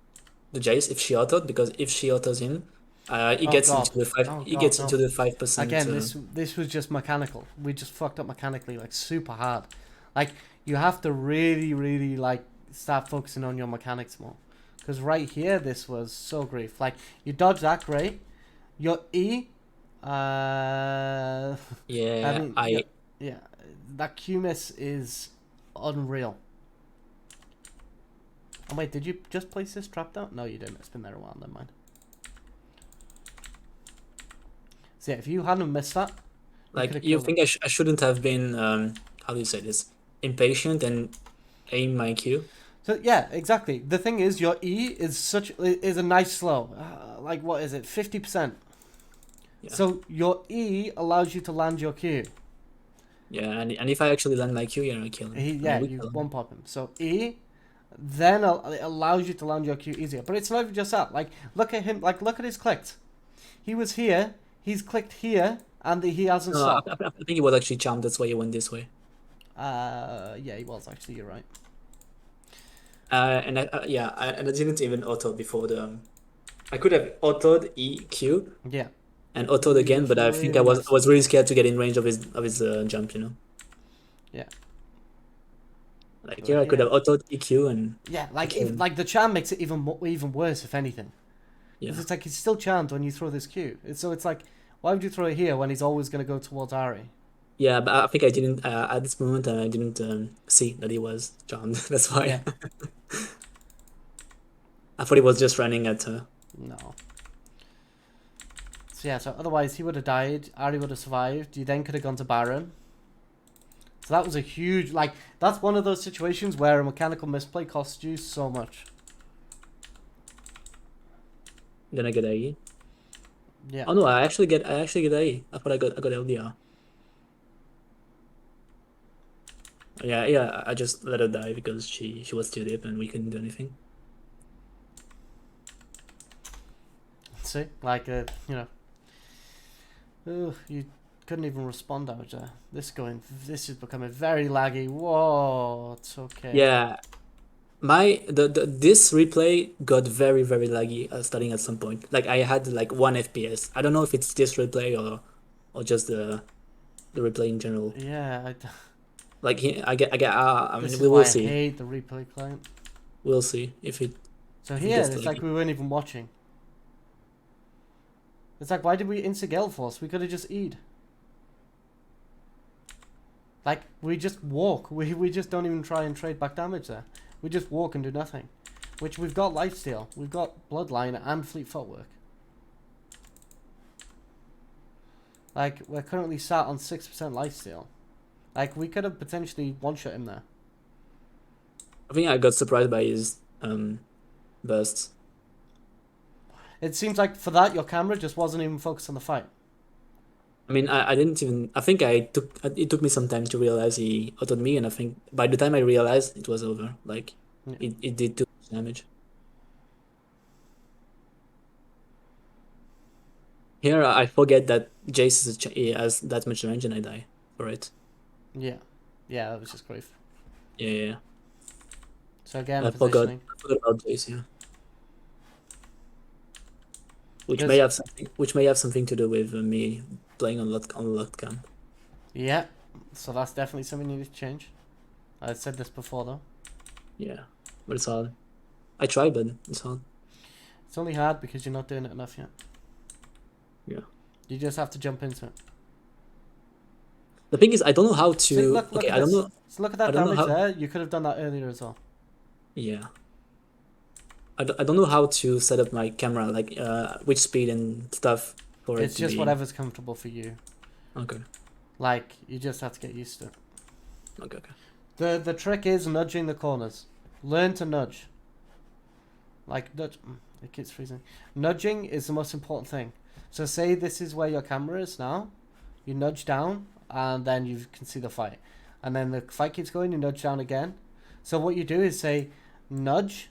Jace if she autoed, because if she autos him, he gets into the 5. He gets into the 5%. Again, this was just mechanical. We just fucked up mechanically, like super hard. Like you have to really, really like start focusing on your mechanics more. Because right here, this was so grief. Like you dodge that great. Your E. Yeah. Yeah. That Q miss is unreal. Oh wait, did you just place this trap down? No, you didn't. It's been there a while. Never mind. So yeah, if you hadn't missed that, you think I shouldn't have been how do you say this, impatient and aim my Q? So yeah, exactly. The thing is, your E is a nice slow. Like what is it? 50%. Yeah. So your E allows you to land your Q. Yeah, and if I actually land my Q, I kill him. You one pop him. So E, then it allows you to land your Q easier. But it's not even just that. Like look at him. Like look at his clicked. He was here. He's clicked here, and he hasn't stopped. I think he was actually charmed. That's why he went this way. Yeah, he was actually. You're right. And I didn't even auto before the. I could have autoed EQ. Yeah. And autoed again, but I think I was really scared to get in range of his jump, you know. Yeah. Like here, I could have autoed EQ and. Yeah, like the charm makes it even worse, if anything. Yeah. It's like he's still charmed when you throw this Q. So it's like, why would you throw it here when he's always going to go towards Ari? Yeah, but I think I didn't at this moment. I didn't see that he was charmed. That's why. Yeah. I thought he was just running at her. No. So yeah, so otherwise he would have died, Ari would have survived, you then could have gone to Baron. So that was a huge, like, that's one of those situations where a mechanical misplay costs you so much. Then I get AE. Yeah. Oh no, I actually get AE. I thought I got LDR. Yeah, I just let her die because she was too deep and we couldn't do anything. See? Like, you know. Ooh, you couldn't even respond out there. This is becoming very laggy. Whoa, it's okay. Yeah. This replay got very laggy starting at some point. Like I had like 1 FPS. I don't know if it's this replay or just the replay in general. Yeah, Like I mean this we is will why see. I hate the replay client. We'll see if it. So if it here, gets it's laggy. like we weren't even watching. It's like, why did we insta Gale Force? We could have just E'd. Like, we just walk. We just don't even try and trade back damage there. We just walk and do nothing. Which we've got Lifesteal, we've got Bloodline and Fleet Footwork. Like, we're currently sat on 6% Lifesteal. Like, we could have potentially one-shot him there. I think I got surprised by his bursts. It seems like for that, your camera just wasn't even focused on the fight. I mean, I didn't even. I think it took me some time to realize he autoed me, and I think by the time I realized, it was over. Like, Yeah. it did too much damage. Here, I forget that Jace he has that much range, and I die for it. Yeah. Yeah, that was just grief. Yeah. So again, I forgot positioning. about Jace. Yeah. Which Because- may have something to do with me playing on locked cam. Yeah. So that's definitely something you need to change. I said this before, though. Yeah, but it's hard. I try, but it's hard. It's only hard because you're not doing it enough yet. Yeah. You just have to jump into it. The thing is, I don't know how to. See, look okay, at I don't this. know. So look at I that don't know damage how- there. You could have done that earlier as well. Yeah. I don't know how to set up my camera, like which speed and stuff for It's it to just be. whatever's comfortable for you. Okay. Like, you just have to get used to it. Okay. The trick is nudging the corners. Learn to nudge. Like, nudge. It keeps freezing. Nudging is the most important thing. So say this is where your camera is now. You nudge down, and then you can see the fight. And then the fight keeps going, you nudge down again. So what you do is say, nudge,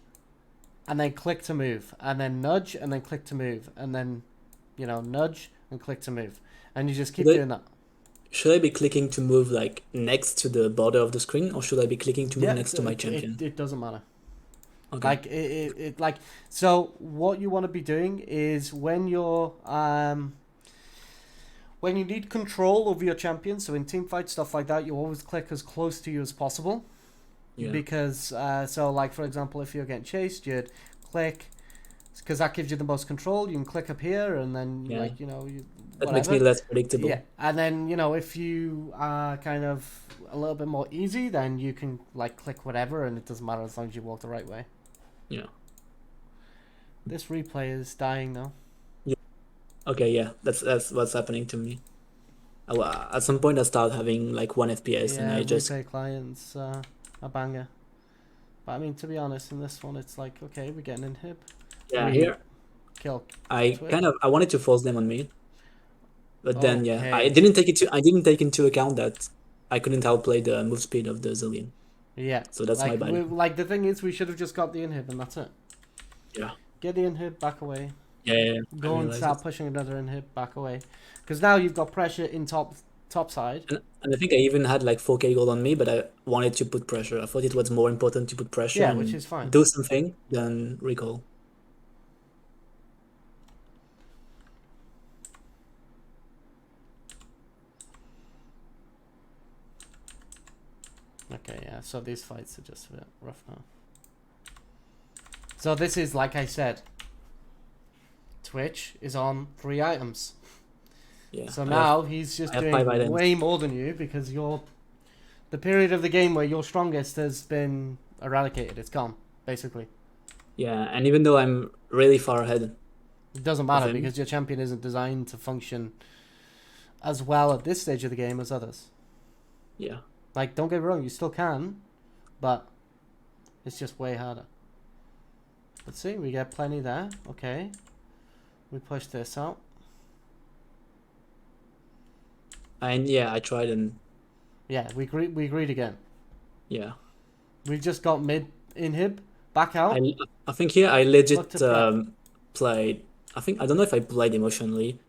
and then click to move. And then nudge, and then click to move. And then, you know, nudge, and click to move. And you just keep doing that. Should I be clicking to move like next to the border of the screen, or should I be clicking to move next to my champion? It doesn't matter. Okay. Like it like, so what you want to be doing is when you're when you need control over your champion, so in team fight stuff like that, you always click as close to you as possible. Yeah. Because so like for example, if you're getting chased, you'd click because that gives you the most control. You can click up here and then Yeah. like, you know, That makes me less predictable. yeah, and then, you know, if you are kind of a little bit more easy, then you can like click whatever, and it doesn't matter as long as you walk the right way. Yeah. This replay is dying though. Okay, yeah, that's what's happening to me. At some point, I start having like 1 FPS, and I just replay clients a banger. But I mean, to be honest, in this one, it's like, okay, we're getting in hip. yeah we here Kill. I Twitch. I wanted to force them on me, but then yeah, I Okay. didn't take into account that I couldn't outplay the move speed of the Zillion. Yeah. So that's like, my bad. Like the thing is, we should have just got the inhib, and that's it. Yeah. Get the inhib, back away. Yeah. Go and start pushing another inhib, back away. Because now you've got pressure in top side. And I think I even had like 4k gold on me, but I wanted to put pressure. I thought it was more important to put pressure. Yeah, and which is fine. Do something than recall. Okay, yeah, so these fights are just a bit rough now. So this is, like I said, Twitch is on 3 items. Yeah. So now he's just I have 5 doing items. way more than you because the period of the game where you're strongest has been eradicated. It's gone, basically. Yeah, and even though I'm really far ahead It doesn't of matter him, because your champion isn't designed to function as well at this stage of the game as others. yeah. Like, don't get me wrong, you still can, but it's just way harder. Let's see, we get plenty there. Okay. We push this out. And yeah, I tried and Yeah, we agreed again. yeah. We just got mid inhib, back out, I think here I look to legit prep. played. I don't know if I played emotionally.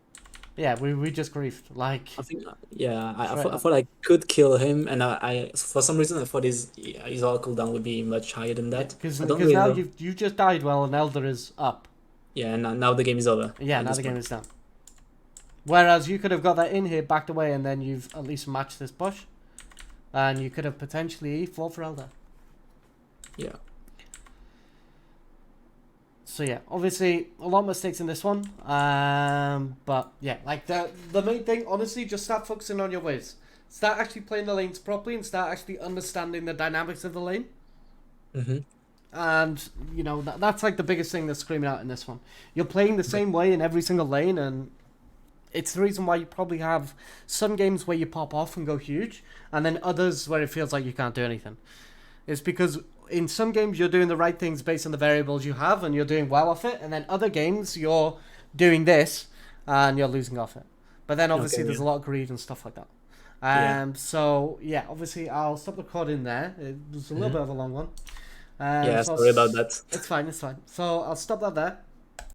Yeah, we just griefed. Like, I think yeah, straight I up. thought I could kill him, and I for some reason I thought his all cooldown would be much higher than Yeah, that. because I don't really now know. you've just died well and Elder is up. Yeah, and now the game is over Yeah, at now this the game point. is done. Whereas you could have got that in here, backed away, and then you've at least matched this push. And you could have potentially fought for Elder. Yeah. So yeah, obviously a lot of mistakes in this one. But yeah, like the main thing, honestly, just start focusing on your waves. Start actually playing the lanes properly and start actually understanding the dynamics of the lane. Mm-hmm. And you know that's like the biggest thing that's screaming out in this one. You're playing the same way in every single lane, and it's the reason why you probably have some games where you pop off and go huge, and then others where it feels like you can't do anything. It's because in some games you're doing the right things based on the variables you have, and you're doing well off it, and then other games you're doing this and you're losing off it. But then obviously Okay. there's Yeah. a lot of greed and stuff like that. Yeah. So yeah, obviously I'll stop the recording there. It was a little Mm-hmm. bit of a long one. Yeah. So Sorry about that. it's fine. So I'll stop that there.